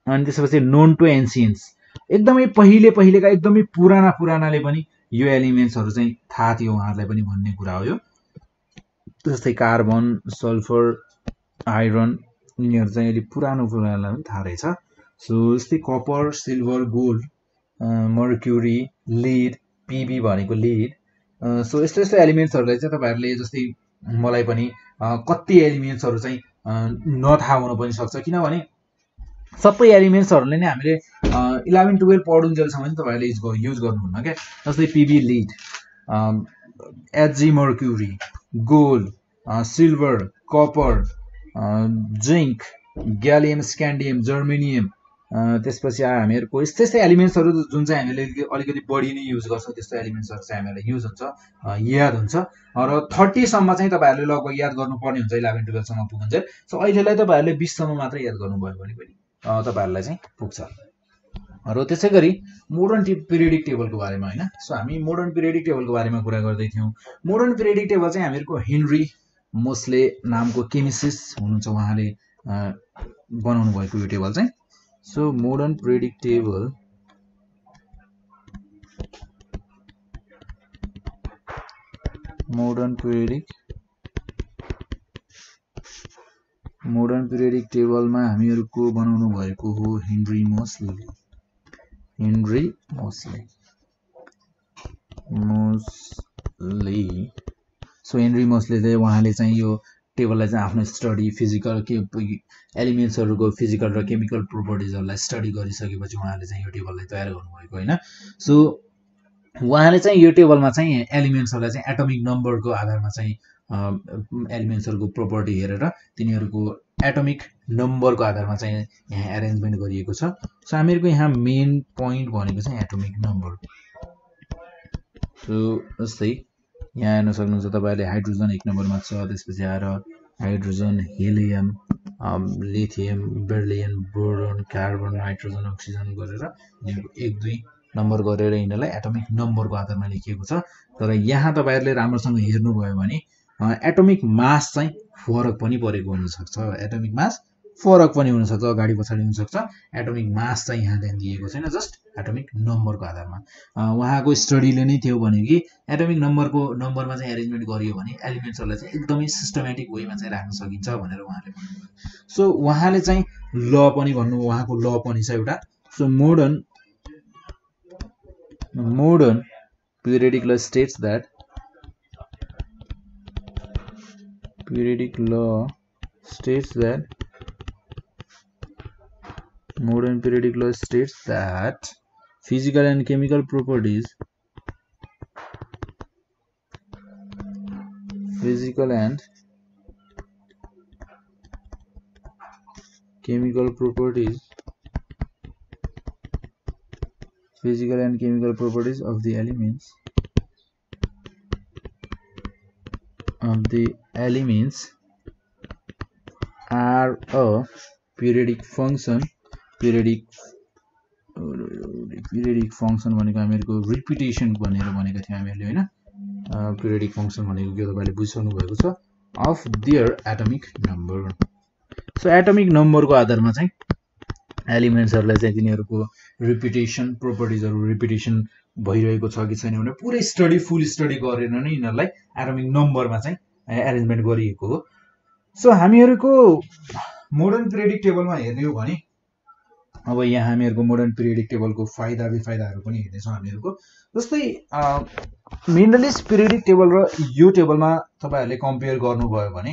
अनि त्यसपछि नोन टु एन्सियन्ट्स एकदमै पहिलेका एकदमै पुरानाले पनि यो एलिमेन्ट्सहरु चाहिँ थाहा थियो उहाँहरुलाई पनि भन्ने कुरा हो यो जस्तै कार्बन सल्फर आइरन यिनीहरु चाहिँ अलि पुरानोलाई पनि थाहा रहेछ सो जस्तै copper silver gold mercury lead P B भनेको लिड सो यस्तो एलिमेन्ट्सहरुलाई चाहिँ तपाईहरुले जस्तै मलाई पनि कति एलिमेन्ट्सहरु चाहिँ नथाहा हुन पनि सक्छ किनभने सबै एलिमेन्ट्सहरुले नै हामीले 11-12 पढुन्जेलसम्म पनि तपाईहरुले युज गर्नुहुन्न के जस्तै Pb lead Hg mercury gold silver copper zinc gallium scandium germanium त्यसपछि हामीहरुको यस्तै एलिमेन्ट्सहरु जुन चाहिँ हामीले अलिकति बढी नै युज गर्छौं त्यस्तो एलिमेन्ट्सहरु चाहिँ हामीलाई युज हुन्छ याद हुन्छ र 30 सम्म चाहिँ तपाईहरुले लगभग याद गर्नुपर्ने हुन्छ 11-12 सम्म पुग्छ सो अहिलेलाई तपाईहरुले 20 सम्म मात्र याद गर्नुभयो भने पनि तपाईहरुलाई चाहिँ पुग्छ र त्यसैगरी मोडर्न पिरियडिक टेबलको बारेमा हैन सो हामी मोडर्न पिरियडिक टेबलको बारेमा कुरा गर्दै थियौं मोडर्न पिरियडिक टेबल चाहिँ हामीहरुको हेनरी मोस्ले नामको केमिसिस्ट हुनुहुन्छ उहाँले बनाउनु भएको यो टेबल चाहिँ so modern periodic table modern periodic टेबलमा हामीहरुको बनाउनु भएको हो Henry Moseley so Henry Moseley उहाँले चाहिँ यो टेबललाई चाहिँ आफ्नो स्टडी फिजिकल के एलिमेन्ट्सहरुको फिजिकल र केमिकल प्रोपर्टिजहरुलाई स्टडी गरिसकेपछि उहाँले चाहिँ यो टेबललाई तयार गर्नुभएको हैन सो उहाँले चाहिँ यो टेबलमा चाहिँ एलिमेन्ट्सहरुलाई चाहिँ एटमिक नम्बरको आधारमा चाहिँ एलिमेन्ट्सहरुको प्रोपर्टी हेरेर तिनीहरुको एटमिक नम्बरको आधारमा चाहिँ यहाँ अरेन्जमेन्ट गरिएको छ सो हामीहरुको यहाँ मेन पोइन्ट भनेको चाहिँ एटमिक नम्बर सो जस्तै यहाँ हेर्न सक्नुहुन्छ तपाईहरुले हाइड्रोजन 1 नम्बरमा छ, त्यसपछि आएर hydrogen, helium, lithium, beryllium, boron, carbon, nitrogen, oxygen गरेर यिनीहरुको 1 2 नम्बर गरेर यिनीलाई एटमिक नम्बरको आधारमा लेखिएको छ। तर यहाँ तपाईहरुले राम्रोसँग हेर्नुभयो भने एटमिक मास चाहिँ फरक पनि परेको हुन सक्छ। एटमिक मास फरक पनि हुन सक्छ, अगाडि पछाडी हुन सक्छ। एटमिक मास चाहिँ यहाँ ध्यान दिएको छैन, जस्ट एटमिक नम्बरको आधारमा। उहाँको स्टडीले नै थियो भने कि एटमिक नम्बरमा चाहिँ एरेन्जमेन्ट गरियो भने एलिमेन्ट्सहरुलाई चाहिँ एकदमै सिस्टमेटिक वेमा चाहिँ राख्न सकिन्छ भनेर उहाँले भन्नुभयो। सो उहाँले चाहिँ ल पनि भन्नु, उहाँको ल पनि छ एउटा। So modern periodic law states that modern periodic law states that physical and chemical properties of the elements are a periodic function भनेको हामीहरुको रिपिटेसन भनेर भनेको थियो हामीहरुले हैन। पिरियोडिक फंक्सन भनेको के तपाईले बुझ्नु भएको छ, of there atomic number. So atomic नम्बरको आधारमा चाहिँ एलिमेन्ट्सहरुलाई चाहिँ तिनीहरुको रिपिटेसन प्रोपर्टिजहरु रिपिटेसन भइरहेको छ कि छैन भने पुरै फुल स्टडी गरेर नै यिनीहरुलाई एटमिक नम्बरमा चाहिँ एरेन्जमेन्ट गरिएको हो। सो हामीहरुको मोडर्न पिरियोडिक टेबलमा हेर्ने हो भने अब यहाँ हामीहरुको मोडर्न पिरियोडिक टेबलको फाइदा बेफाइदाहरु पनि हेर्ने छौं हामीहरुको। जस्तै मेन्डलिस्ट पिरियोडिक टेबल र यो टेबलमा तपाईहरुले कम्पेयर गर्नुभयो भने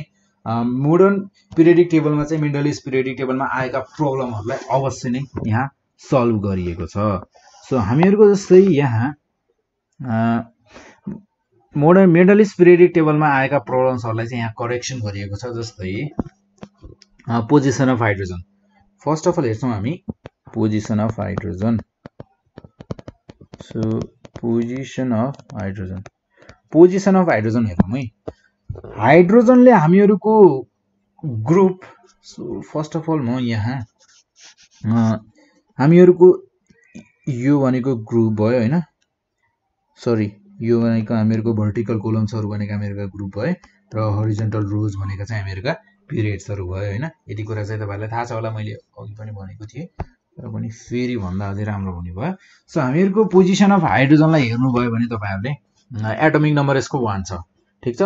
मोडर्न पिरियोडिक टेबलमा चाहिँ मेन्डलिस्ट पिरियोडिक टेबलमा आएका प्रब्लमहरुलाई अवश्य नै यहाँ सल्भ गरिएको छ। सो हामीहरुको जस्तै यहाँ मोडर्न मेन्डलिस्ट पिरियोडिक टेबलमा आएका प्रब्लम्सहरुलाई चाहिँ यहाँ करेक्सन गरिएको छ। जस्तै position of hydrogen. First of all हेर्छौं हामी position of hydrogen. So position of hydrogen हेरौँ है। हाइड्रोजनले हामीहरुको group, so first of all म यहाँ हामीहरुको यो भनेको ग्रुप भयो हैन, सरी यो भनेको हामीहरुको भर्टिकल कोलम्सहरु भनेको हामीहरुको ग्रुप भयो र हरिजन्टल रोज भनेको चाहिँ हामीहरुका पिरियड्सहरु भयो हैन। यति कुरा चाहिँ तपाईहरुलाई थाहा छ होला, मैले अघि पनि भनेको थिए, तर पनि फेरि भन्दा अझै राम्रो हुने भयो। सो हामीहरुको पोजिसन अफ हाइड्रोजनलाई हेर्नु भयो भने तपाईहरुले एटमिक नम्बर यसको 1 छ, ठीक छ।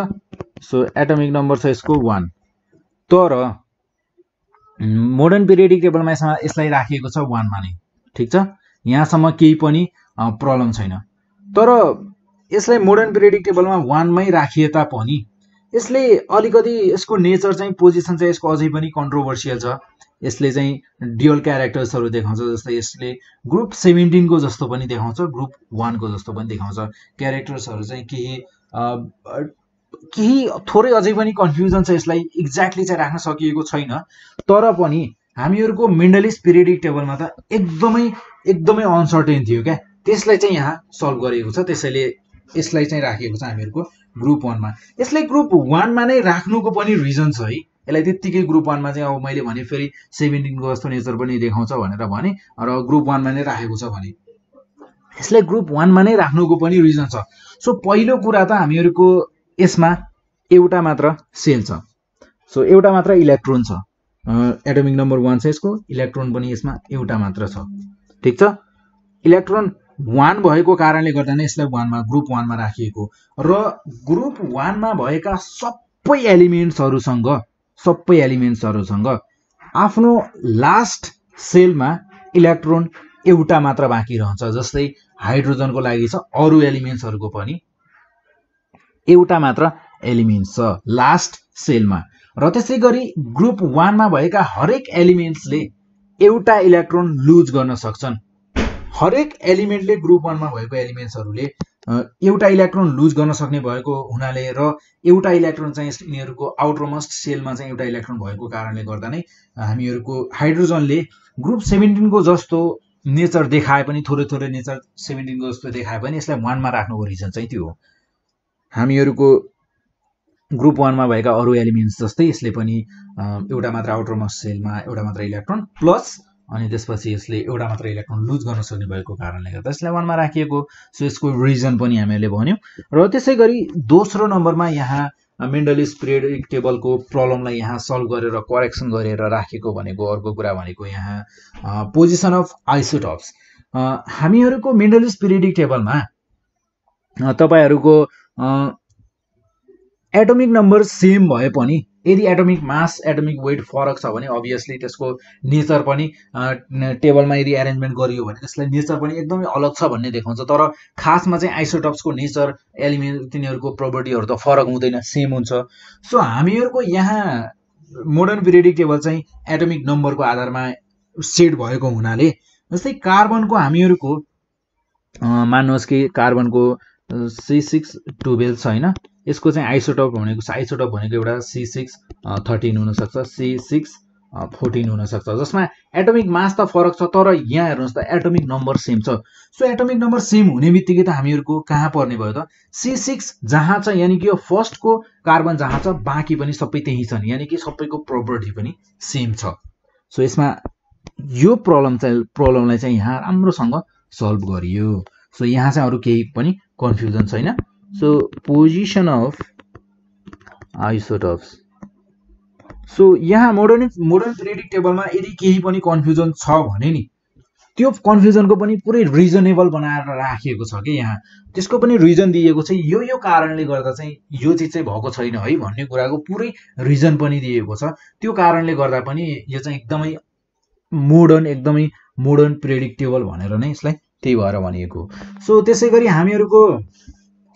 सो एटमिक नम्बर छ यसको 1, तर मोडर्न पिरियोडिक टेबलमा यसलाई राखिएको छ 1 मा नै, ठीक छ। यहाँसम्म केही पनि प्रब्लम छैन। तर यसलाई मोडर्न पिरियोडिक टेबलमा 1 मै राखिए तापनि यसले अलिकति यसको नेचर चाहिँ पोजिसन चाहिँ यसको अझै पनि कन्ट्रोभर्सियल छ। यसले चाहिँ ड्युअल क्यारेक्टर्सहरु देखाउँछ। जस्तै यसले ग्रुप 17 को जस्तो पनि देखाउँछ, ग्रुप 1 को जस्तो पनि देखाउँछ। क्यारेक्टर्सहरु चाहिँ केही थोरै अझै पनि कन्फ्युजन छ, यसलाई एक्ज्याक्टली चाहिँ राख्न सकिएको छैन। तर पनि हामीहरुको मेन्डलिस्ट पिरियोडिक टेबलमा त एकदमै अनसर्टेन थियो क्या, त्यसलाई चाहिँ यहाँ सल्भ गरिएको छ। त्यसैले यसलाई चाहिँ राखिएको छ हामीहरुको ग्रुप 1 मा। यसलाई ग्रुप 1 मा नै राख्नुको पनि रिजन छ है। यसलाई त्यतिकै ग्रुप 1 मा चाहिँ अब मैले भने फेरि 17 को जस्तो नेचर पनि देखाउँछ भनेर भने र ग्रुप 1 मा नै राखेको छ भने यसलाई ग्रुप 1 मा नै राख्नुको पनि रिजन छ। सो पहिलो कुरा त हामीहरुको यसमा एउटा मात्र सेल छ। सो एउटा मात्र इलेक्ट्रोन छ। एटमिक नम्बर 1 छ यसको, इलेक्ट्रोन पनि यसमा एउटा मात्र छ, ठीक छ। इलेक्ट्रोन 1 भएको कारणले गर्दा नै यसलाई 1 मा ग्रुप 1 मा राखिएको र ग्रुप 1 मा भएका सबै एलिमेन्ट्सहरुसँग आफ्नो लास्ट सेलमा इलेक्ट्रोन एउटा मात्र बाँकी रहन्छ। जस्तै हाइड्रोजनको लागि छ, अरु एलिमेन्ट्सहरुको पनि एउटा मात्र एलिमेन्ट छ लास्ट सेलमा। र त्यसैगरी ग्रुप 1 मा भएका हरेक एलिमेन्ट्सले एउटा इलेक्ट्रोन लुज गर्न सक्छन्। हरेक एलिमेन्टले ग्रुप 1 मा भएको एलिमेन्ट्सहरुले एउटा इलेक्ट्रोन लुज गर्न सक्ने भएको हुनाले र एउटा इलेक्ट्रोन चाहिँ यिनीहरुको आउटरमोस्ट सेलमा चाहिँ एउटा इलेक्ट्रोन भएको कारणले गर्दा नै हामीहरुको हाइड्रोजनले ग्रुप 17 को जस्तो नेचर देखाए पनि, थोरै नेचर 17 को जस्तो देखाए पनि यसलाई 1 मा राख्नुको रिजन चाहिँ त्यो हो। हामीहरूको ग्रुप 1 मा भएका अरू एलिमेन्ट्स जस्तै यसले पनि एउटा मात्र आउटरमोस्ट सेलमा एउटा मात्र इलेक्ट्रोन प्लस अनि त्यसपछि यसले एउटा मात्र इलेक्ट्रोन लुज गर्न सक्ने भएको कारणले गर्दा यसलाई 1 मा राखिएको। सो यसको रिजन पनि हामीले भन्यौं। र त्यसै गरी दोस्रो नम्बरमा यहाँ मेन्डलिस पिरियोडिक टेबलको प्रब्लमलाई यहाँ सल्भ गरेर करेक्सन गरेर राखेको भनेको अर्को कुरा भनेको यहाँ पोजिसन अफ आइसोटोप्स। हामीहरूको मेन्डलिस पिरियोडिक टेबलमा तपाईहरुको एटोमिक नम्बर सेम भए पनि यदि एटोमिक मास एटोमिक वेट फरक छ भने अभियसली त्यसको नेचर पनि टेबलमा यदि एरेन्जमेन्ट गरियो भने त्यसलाई नेचर पनि एकदमै अलग छ भन्ने देखाउँछ। तर खासमा चाहिँ आइसोटोप्सको नेचर एलिमेन्ट तिनीहरूको प्रोपर्टीहरू त फरक हुँदैन, सेम हुन्छ। सो हामीहरूको यहाँ मोडर्न पिरियोडिक टेबल चाहिँ एटोमिक नम्बरको आधारमा सेट भएको हुनाले जस्तै कार्बनको हामीहरूको मान्नुहोस् कि कार्बनको C612 छ हैन, यसको चाहिँ आइसोटोप भनेको एउटा C613 हुन सक्छ, C614 हुन सक्छ, जसमा एटोमिक मास त फरक छ तर यहाँ हेर्नुस् त एटोमिक नम्बर सेम छ। सो एटोमिक नम्बर सेम हुने बित्तिकै त हामीहरूको कहाँ पर्ने भयो त C6 जहाँ छ, यानी कि यो फर्स्टको कार्बन जहाँ छ बाँकी पनि सबै त्यही छन्, यानी कि सबैको प्रोपर्टी पनि सेम छ। सो यसमा यो प्रब्लमलाई चाहिँ यहाँ राम्रोसँग सल्भ गरियो। सो यहाँ चाहिँ अरु केही पनि कन्फ्युजन छैन। So position of isotopes. So यहाँ मोडर्न पिरियोडिक टेबलमा यदि केही पनि कन्फ्युजन छ भने नि त्यो कन्फ्युजनको पनि पुरै रिजनेबल बनाएर राखिएको छ कि यहाँ त्यसको पनि रिजन दिएको छ, यो कारणले गर्दा चाहिँ यो चीज चाहिँ भएको छैन है भन्ने कुराको पुरै रिजन पनि दिएको छ। त्यो कारणले गर्दा पनि यो चाहिँ एकदमै मोडर्न पिरियोडिक टेबल भनेर नै यसलाई त्यही भएर भनिएको। सो त्यसै गरी हामीहरूको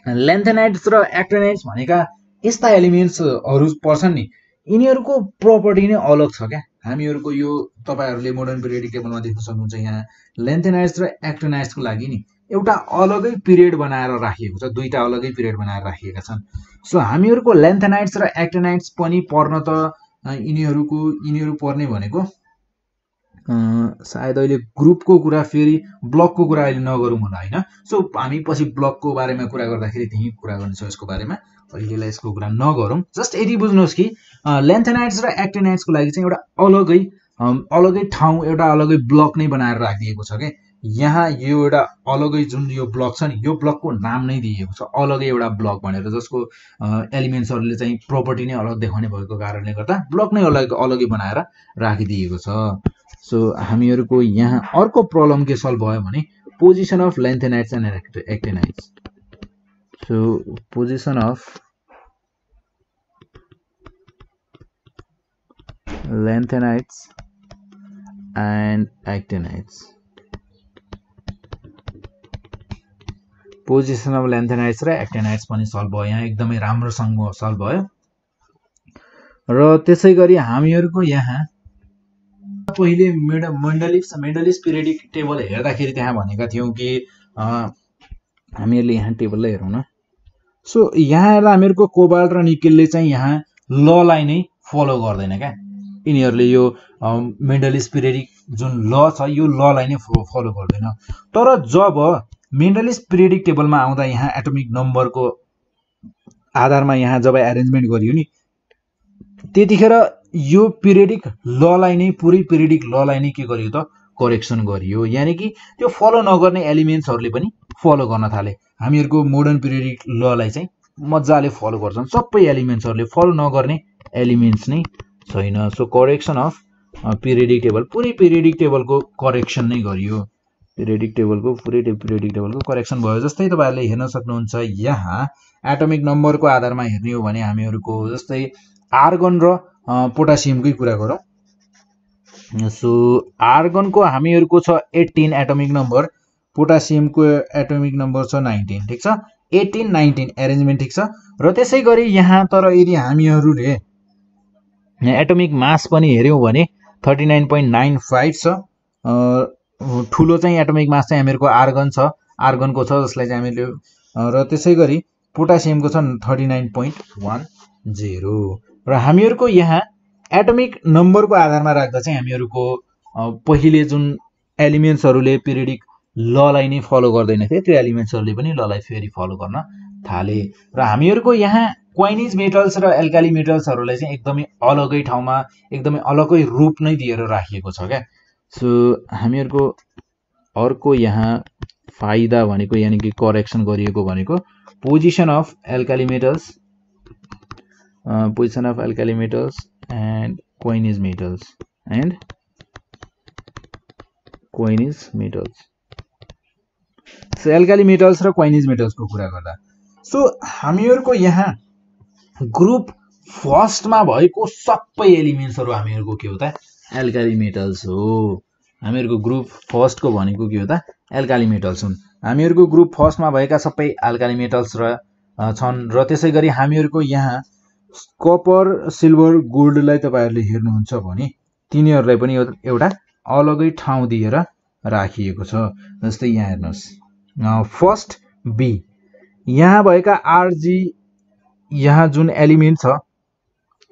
लेन्थेनाइड्स र एक्टिनाइड्स भनेका यस्ता एलिमेन्ट्सहरू पर्छन् नि, यिनीहरूको प्रोपर्टी नै अलग छ क्या। हामीहरूको यो तपाईहरुले मोडर्न पिरियोडिक टेबलमा देख्न सक्नुहुन्छ, यहाँ लेन्थेनाइड्स र एक्टिनाइड्सको लागि नि एउटा अलगै पिरियड बनाएर राखिएको छ, दुईटा अलगै पिरियड बनाएर राखिएका छन्। सो हामीहरूको लेन्थेनाइड्स र एक्टिनाइड्स पनि पर्न त यिनीहरू पर्ने भनेको सायद अहिले ग्रुपको कुरा फेरि ब्लकको कुरा अहिले नगरौँ होला हैन। सो हामी पछि ब्लकको बारेमा कुरा गर्दाखेरि त्यही कुरा गर्नेछौँ यसको बारेमा, अहिलेलाई यसको कुरा नगरौँ। जस्ट यति बुझ्नुहोस् कि लेन्थेनाइड्स र एक्टिनाइड्सको लागि चाहिँ एउटा अलगै ठाउँ, एउटा अलगै ब्लक नै बनाएर राखिदिएको छ के। यहाँ यो एउटा अलगै जुन यो ब्लक छ नि, यो ब्लकको नाम नै दिएको छ अलगै एउटा ब्लक भनेर, जसको एलिमेन्ट्सहरूले चाहिँ प्रोपर्टी नै अलग देखाउने भएको कारणले गर्दा ब्लक नै अलगै बनाएर राखिदिएको छ। सो हामीहरूको यहाँ अर्को प्रब्लम के सल्भ भयो भने position of lanthanides and actinides. So position of lanthanides and actinides. Position of lanthanides र एक्टिनाइड्स पनि सल्भ भयो, यहाँ एकदमै राम्रोसँग सल्भ भयो। र त्यसै गरी हामीहरूको यहाँ पहिले मेन्डलिस पिरियोडिक टेबल हेर्दाखेरि त्यहाँ भनेका थियौं कि हामीहरूले यहाँ टेबललाई हेरौँ न। सो यहाँ हेर्दा हामीहरूको कोबाल्ट र निकेलले चाहिँ यहाँ ललाई नै फलो गर्दैन क्या, यिनीहरूले यो मेन्डलिस पिरियोडिक जुन ल छ यो ललाई नै फलो गर्दैन। तर जब मेन्डलिस पिरियोडिक टेबलमा आउँदा यहाँ एटोमिक नम्बरको आधारमा यहाँ जब एरेन्जमेन्ट गरियो नि त्यतिखेर यो पिरियोडिक ललाई नै पुरै पिरियोडिक ललाई नै के गरियो त करेक्सन गरियो, यानी कि त्यो फलो नगर्ने एलिमेन्ट्सहरूले पनि फलो गर्न थाले। हामीहरूको मोडर्न पिरियोडिक ललाई चाहिँ मजाले फलो गर्छन् सबै एलिमेन्ट्सहरूले, फलो नगर्ने एलिमेन्ट्स नै छैन। So correction of periodic table, पुरै पिरियोडिक टेबलको करेक्सन नै गरियो, पुरै पिरियोडिक टेबलको करेक्सन भयो। जस्तै तपाईहरुले हेर्न सक्नुहुन्छ यहाँ एटोमिक नम्बरको आधारमा हेर्ने हो भने हामीहरूको जस्तै आर्गन र पोटासियमकै कुरा गरौँ। सो आर्गनको हामीहरूको छ 18 एटोमिक नम्बर, पोटासियमको एटोमिक नम्बर छ 19, ठीक छ, 18 19 एरेन्जमेन्ट ठीक छ। र त्यसै गरी यहाँ तर यदि हामीहरूले एटोमिक मास पनि हेर्यौं भने 39.95 छ। ठुलो चाहिँ एटोमिक मास चाहिँ हामीहरूको आर्गन छ, आर्गनको छ जसलाई चाहिँ हामीले, र त्यसै गरी पोटासियमको छ 39.10। र हामीहरूको यहाँ एटोमिक नम्बरको आधारमा राख्दा चाहिँ हामीहरूको पहिले जुन एलिमेन्ट्सहरूले पिरियोडिक ललाई नै फलो गर्दैनथे त्यो एलिमेन्ट्सहरूले पनि ललाई फेरि फलो गर्न थाले र हामीहरूको यहाँ क्वाइनिज मेटल्स र एल्काली मेटल्सहरूलाई चाहिँ एकदमै अलगै ठाउँमा एकदमै अलगै रूप नै दिएर राखिएको छ क्या। सो हामीहरूको अर्को यहाँ फाइदा भनेको यानि कि करेक्सन गरिएको भनेको position of alkali metals and coinage metals so alkali metals र क्वाइनिज मेटल्सको कुरा गर्दा सो हामीहरूको यहाँ ग्रुप फर्स्टमा भएको सबै एलिमेन्ट्सहरू हामीहरूको के हो त एल्काली मेटल्स हो। हामीहरूको ग्रुप फर्स्टको भनेको के हो त एल्काली मेटल्स हुन्। हामीहरूको ग्रुप फर्स्टमा भएका सबै एल्काली मेटल्स र छन् र त्यसै गरी हामीहरूको यहाँ कपर सिल्भर गोल्डलाई तपाईहरुले हेर्नुहुन्छ भने तिनीहरूलाई पनि एउटा अलगै ठाउँ दिएर राखिएको छ। जस्तै यहाँ हेर्नुहोस् फर्स्ट बी यहाँ भएका आरजी यहाँ जुन एलिमेन्ट छ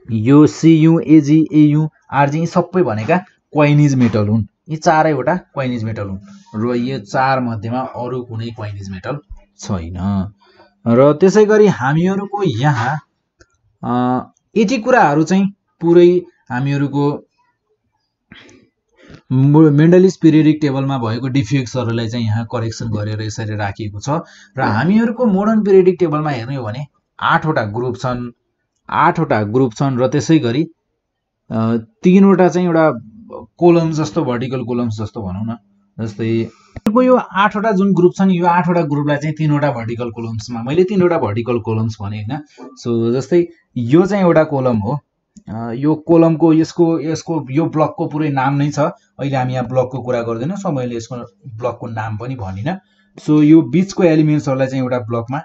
यो सीयू एजी एयू आरजी सबै भनेका क्वाइनिज मेटल हुन्। यी चारैवटा क्वाइनिज मेटल हुन् र यो चार मध्येमा अरु कुनै क्वाइनिज मेटल छैन। र त्यसै गरी हामीहरूको यहाँ यति कुराहरू चाहिँ पुरै हामीहरूको मेन्डलिस पिरियडिक टेबलमा भएको डिफेक्ट्सहरूलाई चाहिँ यहाँ करेक्सन गरेर यसरी राखिएको छ। र हामीहरूको मोडर्न पिरियडिक टेबलमा हेर्ने हो भने 8 वटा ग्रुप छन् र त्यसै गरी 3 वटा चाहिँ एउटा कोलम्स जस्तो भर्टिकल कोलम्स जस्तो भनौँ न। जस्तै यो 8 वटा जुन ग्रुप छन् यो 8 वटा ग्रुपलाई चाहिँ 3 वटा भर्टिकल कोलम्समा मैले 3 वटा भर्टिकल कोलम्स भने हैन। सो जस्तै यो चाहिँ एउटा कोलम हो। यो कोलमको यसको यो ब्लकको पुरै नाम नै छ। अहिले हामी यहाँ ब्लकको कुरा गर्दैनौँ सो मैले यसको ब्लकको नाम पनि भनिन। सो यो बीचको एलिमेन्ट्सहरूलाई चाहिँ एउटा ब्लकमा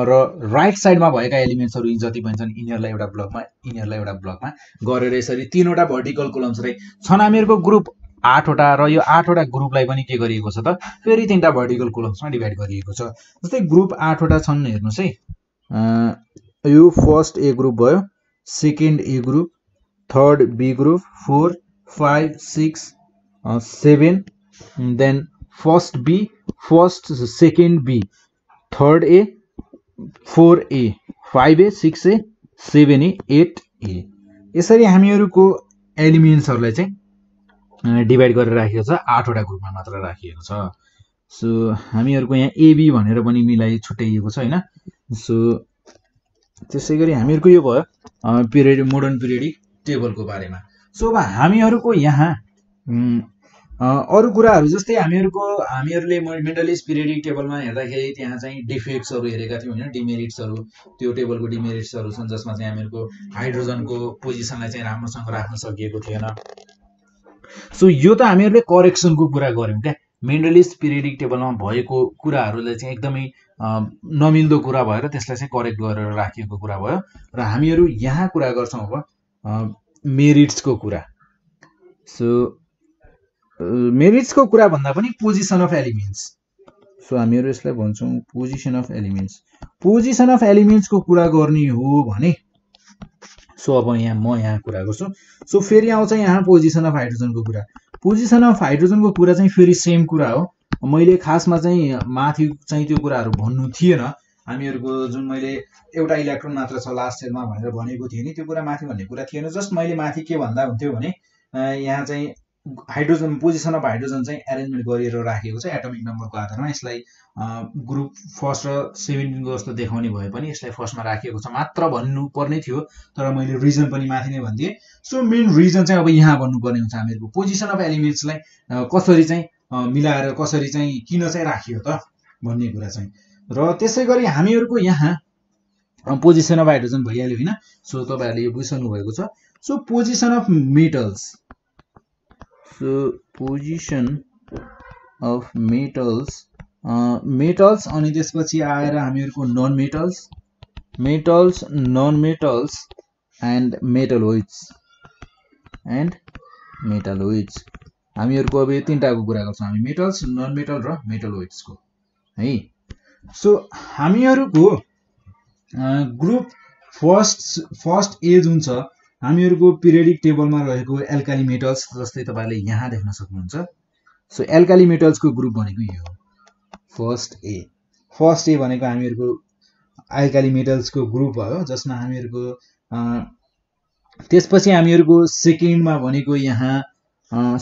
र राइट साइडमा भएका एलिमेन्ट्सहरू जति पनि छन् यिनीहरूलाई एउटा ब्लकमा गरेर यसरी 3 वटा भर्टिकल कोलम्स रे छन्। हामीहरूको ग्रुप 8 वटा र यो 8 वटा ग्रुपलाई पनि के गरिएको छ त फेरि 3टा भर्टिकल कोलम्समा डिभाइड गरिएको छ। जस्तै ग्रुप 8 वटा छन् हेर्नुस् है। यो फर्स्ट ए ग्रुप भयो, second A group, third B group, 4 5 6 7 then first B, first second B, third A, 4A, 5A, 6A, 7A, 8A यसरी हामीहरूको एलिमेन्ट्सहरूलाई चाहिँ डिभाइड गरेर राखिएको छ। 8 वटा ग्रुपमा मात्र राखिएको छ। सो हामीहरूको यहाँ एबी भनेर पनि मिलाई छुट्याइएको छ हैन। सो त्यसै गरी हामीहरूको यो भयो मोडर्न पिरियडिक टेबलको बारेमा। सो अब हामीहरूको यहाँ अरु कुराहरू जस्तै हामीहरूले मेन्डलिस पिरियडिक टेबलमा हेर्दाखेरि त्यहाँ चाहिँ डिफेक्ट्सहरू हेरेका थियौँ हैन, डिमेरिट्सहरू। त्यो टेबलको डिमेरिट्सहरू छन् जसमा चाहिँ हामीहरूको हाइड्रोजनको पोजिसनलाई चाहिँ राम्रोसँग राख्न सकिएको थिएन। सो यो त हामीहरूले करेक्सनको कुरा गर्यौं क्या। मेन्डलिस पिरियडिक टेबलमा भएको कुराहरूलाई चाहिँ एकदमै नमिल्दो कुरा भएर त्यसलाई चाहिँ करेक्ट गरेर राखिएको कुरा भयो। र हामीहरू यहाँ कुरा गर्छौं अब मेरिट्सको कुरा। सो मेरिट्सको कुरा भन्दा पनि पोजिसन अफ एलिमेन्ट्स। सो हामीहरू यसलाई भन्छौं position of elements. Position of एलिमेन्ट्सको कुरा गर्ने हो भने सो अब म यहाँ कुरा गर्छु। सो फेरि आउँछ यहाँ पोजिसन अफ हाइड्रोजनको कुरा। पोजिसन अफ हाइड्रोजनको कुरा चाहिँ फेरि सेम कुरा हो। मैले खासमा चाहिँ माथि चाहिँ त्यो कुराहरू भन्नु थिएन। हामीहरूको जुन मैले एउटा इलेक्ट्रोन मात्र छ लास्ट सेलमा भनेर भनेको थिएँ नि, त्यो कुरा माथि भन्ने कुरा थिएन। जस्ट मैले माथि के भन्दा हुन्थ्यो भने यहाँ चाहिँ हाइड्रोजन पोजिसन अफ हाइड्रोजन चाहिँ एरेन्जमेन्ट गरिएर राखिएको छ एटमिक नम्बरको आधारमा। यसलाई ग्रुप फर्स्ट र 17 को जस्तो देखाउने भए पनि यसलाई फर्स्टमा राखिएको छ मात्र भन्नु पर्ने थियो, तर मैले रिजन पनि माथि नै भनिदिएँ। सो मेन रिजन चाहिँ अब यहाँ भन्नुपर्ने हुन्छ हामीहरूको पोजिसन अफ एलिमेन्ट्सलाई कसरी चाहिँ मिलाएर कसरी चाहिँ किन चाहिँ राखियो त भन्ने कुरा चाहिँ। र त्यसै गरी हामीहरूको यहाँ पोजिसन अफ हाइड्रोजन भइहाल्यो हैन। सो तपाईहरुले यो बुझ्नु भएको छ। So position of metals. So position of metals अनि त्यसपछि आएर हामीहरूको non metals non metals and metalloids हामीहरूको अब यो तीनटाको कुरा गर्छौं हामी, मेटल्स, नन मेटल र मेटलोइड्सको है। सो हामीहरूको ग्रुप फर्स्ट ए जुन छ हामीहरूको पिरियडिक टेबलमा रहेको एल्काली मेटल्स जस्तै तपाईले यहाँ देख्न सक्नुहुन्छ। सो एल्काली मेटल्सको ग्रुप भनेको यो हो फर्स्ट ए भनेको हामीहरूको अल्काली मेटल्सको ग्रुप भयो जसमा हामीहरूको त्यसपछि हामीहरूको सेकेन्डमा भनेको यहाँ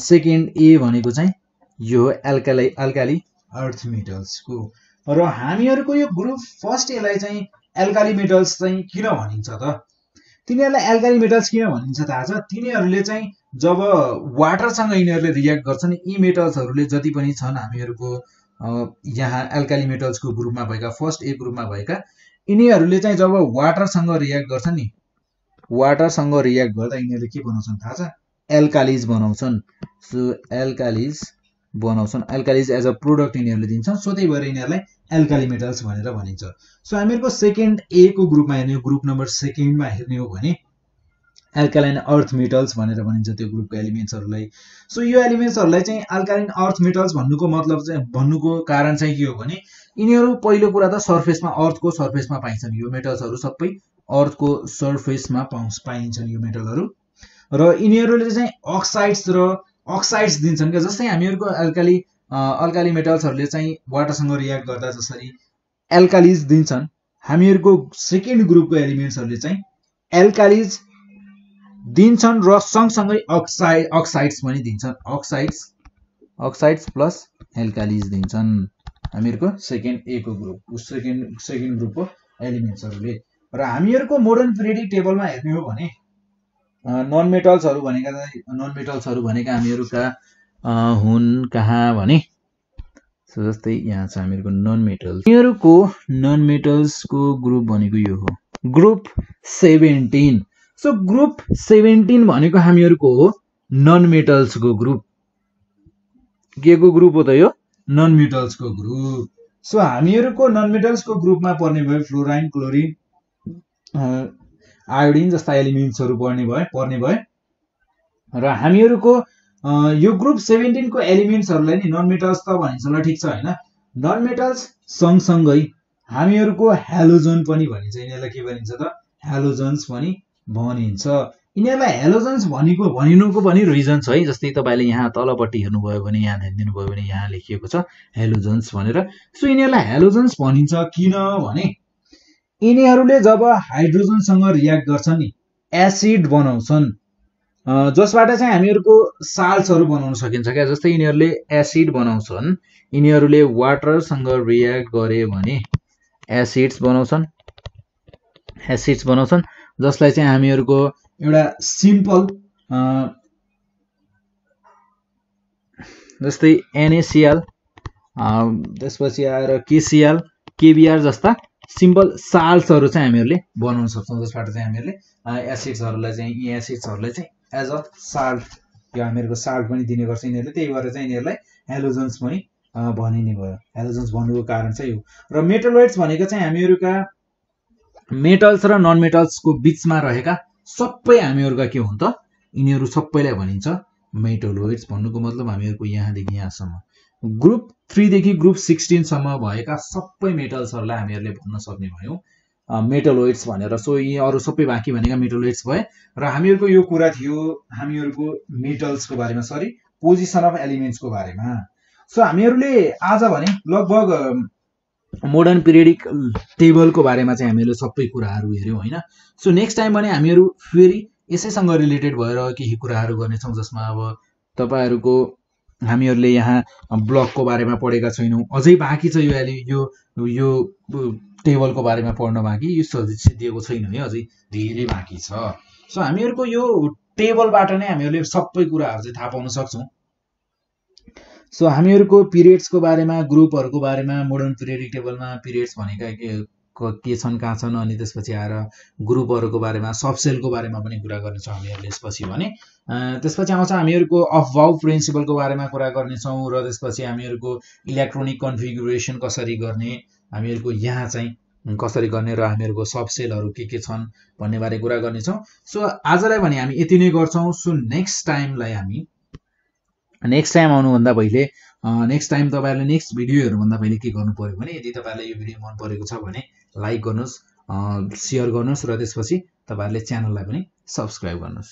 सेकेन्ड ए भनेको चाहिँ यो अल्काली अर्थ मेटल्सको र हामीहरूको यो ग्रुप फर्स्ट एलाई चाहिँ अल्काली मेटल्स चाहिँ किन भनिन्छ त तिनीहरूलाई अल्काली मेटल्स किन भनिन्छ थाहा छ तिनीहरूले चाहिँ जब वाटरसँग यिनीहरूले रियाक्ट गर्छन् यी मेटल्सहरूले जति पनि छन् हामीहरूको यहाँ अल्काली मेटल्सको ग्रुपमा भएका फर्स्ट ए ग्रुपमा भएका यिनीहरूले चाहिँ जब वाटरसँग रियाक्ट गर्छन् नि वाटरसँग रियाक्ट गर्दा यिनीहरूले के बनाउँछन् थाहा छ एल्कालिज बनाउँछन् सो एल्कालिज बनाउँछन् एल्कालिज एज अ प्रोडक्ट यिनीहरूले दिन्छन् सो त्यही भएर यिनीहरूलाई एल्काली मेटल्स भनेर भनिन्छ सो हामीहरूको सेकेन्ड ए को ग्रुपमा हेर्ने हो ग्रुप नम्बर सेकेन्डमा हेर्ने हो भने अल्कालाइन अर्थ मेटल्स भनेर भनिन्छ त्यो ग्रुपको एलिमेन्ट्सहरूलाई सो यो एलिमेन्ट्सहरूलाई चाहिँ अल्कालाइन अर्थ मेटल्स भन्नुको मतलब चाहिँ भन्नुको कारण चाहिँ के हो भने यिनीहरू पहिलो कुरा त सर्फेसमा अर्थको सर्फेसमा पाइन्छन् यो मेटल्सहरू सबै अर्थको सर्फेसमा पाइन्छन् यो मेटलहरू र यिनीहरूले चाहिँ अक्साइड्स दिन्छन् क्या जस्तै हामीहरूको अल्काली मेटल्सहरूले चाहिँ वाटरसँग रियाक्ट गर्दा जसरी एल्कालिज दिन्छन् हामीहरूको सेकेन्ड ग्रुपको एलिमेन्ट्सहरूले चाहिँ एल्कालिज दिन्छन् र सँगसँगै अक्साइड्स पनि दिन्छन् अक्साइड्स प्लस एल्कालिज दिन्छन् हामीहरूको सेकेन्ड ए को ग्रुप सेकेन्ड ग्रुपको एलिमेन्ट्सहरूले र हामीहरूको मोडर्न पिरियडिक टेबलमा हेर्ने हो भने नन मेटल्सहरू भनेका हामीहरूका हुन् कहाँ भने सो जस्तै यहाँ छ हामीहरूको नन मेटल्स यिनीहरूको नन मेटल्सको ग्रुप भनेको यो हो ग्रुप 17 सो ग्रुप 17 भनेको हामीहरूको हो नन मेटल्सको ग्रुप के को ग्रुप हो त यो नन मेटल्सको ग्रुप सो हामीहरूको नन मेटल्सको ग्रुपमा पर्ने भयो फ्लोराइन क्लोरिन आयोडिन जस्ता एलिमेन्ट्सहरू पर्ने भयो र हामीहरूको यो ग्रुप 17 को एलिमेन्ट्सहरूलाई नि नन मेटल्स त भनिन्छ ल ठिक छ हैन नन मेटल्स सँगसँगै हामीहरूको हेलोजन पनि भनिन्छ यिनीहरूलाई के भनिन्छ त हेलोजन्स पनि भनिन्छ यिनीहरूलाई हेलोजन्स भनिनुको पनि रिजन छ है जस्तै तपाईले यहाँ तलपट्टि हेर्नुभयो भने यहाँ ध्यान दिनुभयो भने यहाँ लेखिएको छ हेलोजन्स भनेर सो यिनीहरूलाई हेलोजन्स भनिन्छ किन भने यिनीहरूले जब हाइड्रोजनसँग रियाक्ट गर्छन् नि एसिड बनाउँछन् जसबाट चाहिँ हामीहरूको साल्ट्सहरू बनाउन सकिन्छ क्या जस्तै यिनीहरूले एसिड बनाउँछन् यिनीहरूले वाटरसँग रियाक्ट गरे भने एसिड्स बनाउँछन् जसलाई चाहिँ हामीहरूको एउटा सिम्पल जस्तै NaCl त्यसपछि आएर KCl KBr जस्ता सिम्पल साल्ट्सहरू चाहिँ हामीहरूले बनाउन सक्छौँ जसबाट चाहिँ हामीहरूले एसिड्सहरूलाई चाहिँ एज अ साल्ट यो हामीहरूको साल्ट पनि दिने गर्छ यिनीहरूले त्यही भएर चाहिँ यिनीहरूलाई हेलोजन्स पनि भनिने भयो हेलोजन्स भन्नुको कारण चाहिँ हो र मेटलोइड्स भनेको चाहिँ हामीहरूका मेटल्स र नन मेटल्सको बीचमा रहेका सबै हामीहरूका के हुन् त यिनीहरू सबैलाई भनिन्छ मेटलोइड्स भन्नुको मतलब हामीहरूको यहाँदेखि यहाँसम्म ग्रुप 3 देखि ग्रुप 16 सम्म भएका सबै मेटल्सहरूलाई हामीहरूले भन्न सक्ने भयौं मेटलोइड्स भनेर सो यी अरु सबै बाँकी भनेका मेटलोइड्स भए र हामीहरूको यो कुरा थियो हामीहरूको मेटल्सको बारेमा पोजिसन अफ एलिमेन्ट्सको बारेमा सो हामीहरूले आज भने लगभग मोडर्न पिरियडिक टेबलको बारेमा चाहिँ हामीले सबै कुराहरू हेर्यौं हैन सो नेक्स्ट टाइम भने हामीहरू फेरि यसैसँग रिलेटेड भएर केही कुराहरू गर्नेछौं जसमा अब तपाईहरुको हामीहरूले यहाँ ब्लकको बारेमा पढेका छैनौं अझै बाँकी छ यो टेबलको बारेमा पढ्न बाँकी यो सजिलै दिएको छैन है अझै धेरै बाँकी छ सो हामीहरूको यो टेबलबाट नै हामीहरूले सबै कुराहरू चाहिँ थाहा पाउन सक्छौं सो हामीहरूको पिरियड्सको बारेमा ग्रुपहरुको बारेमा मोडर्न पिरियडिक टेबलमा पिरियड्स भनेका के छन् कहाँ छन् अनि त्यसपछि आएर ग्रुपहरुको बारेमा सबसेलको बारेमा पनि कुरा गर्नेछौं हामीहरूले यसपछि भने त्यसपछि आउँछ हामीहरूको अफवाउ प्रिन्सिपलको बारेमा कुरा गर्नेछौं र त्यसपछि हामीहरूको इलेक्ट्रोनिक कन्फिगुरेसन कसरी गर्ने हामीहरूको यहाँ चाहिँ कसरी गर्ने र हामीहरूको सबसेलहरु के छन् भन्ने बारे कुरा गर्नेछौं सो आजलाई भने हामी यति नै गर्छौं सो नेक्स्ट टाइम आउनुभन्दा पहिले नेक्स्ट टाइम तपाईहरुले नेक्स्ट भिडियो हेर्नुभन्दा पहिले के गर्नु पर्यो भने यदि तपाईहरुलाई यो भिडियो मन परेको छ भने लाइक गर्नुस् शेयर गर्नुस् र त्यसपछि तपाईहरुले च्यानललाई पनि सब्स्क्राइब गर्नुस्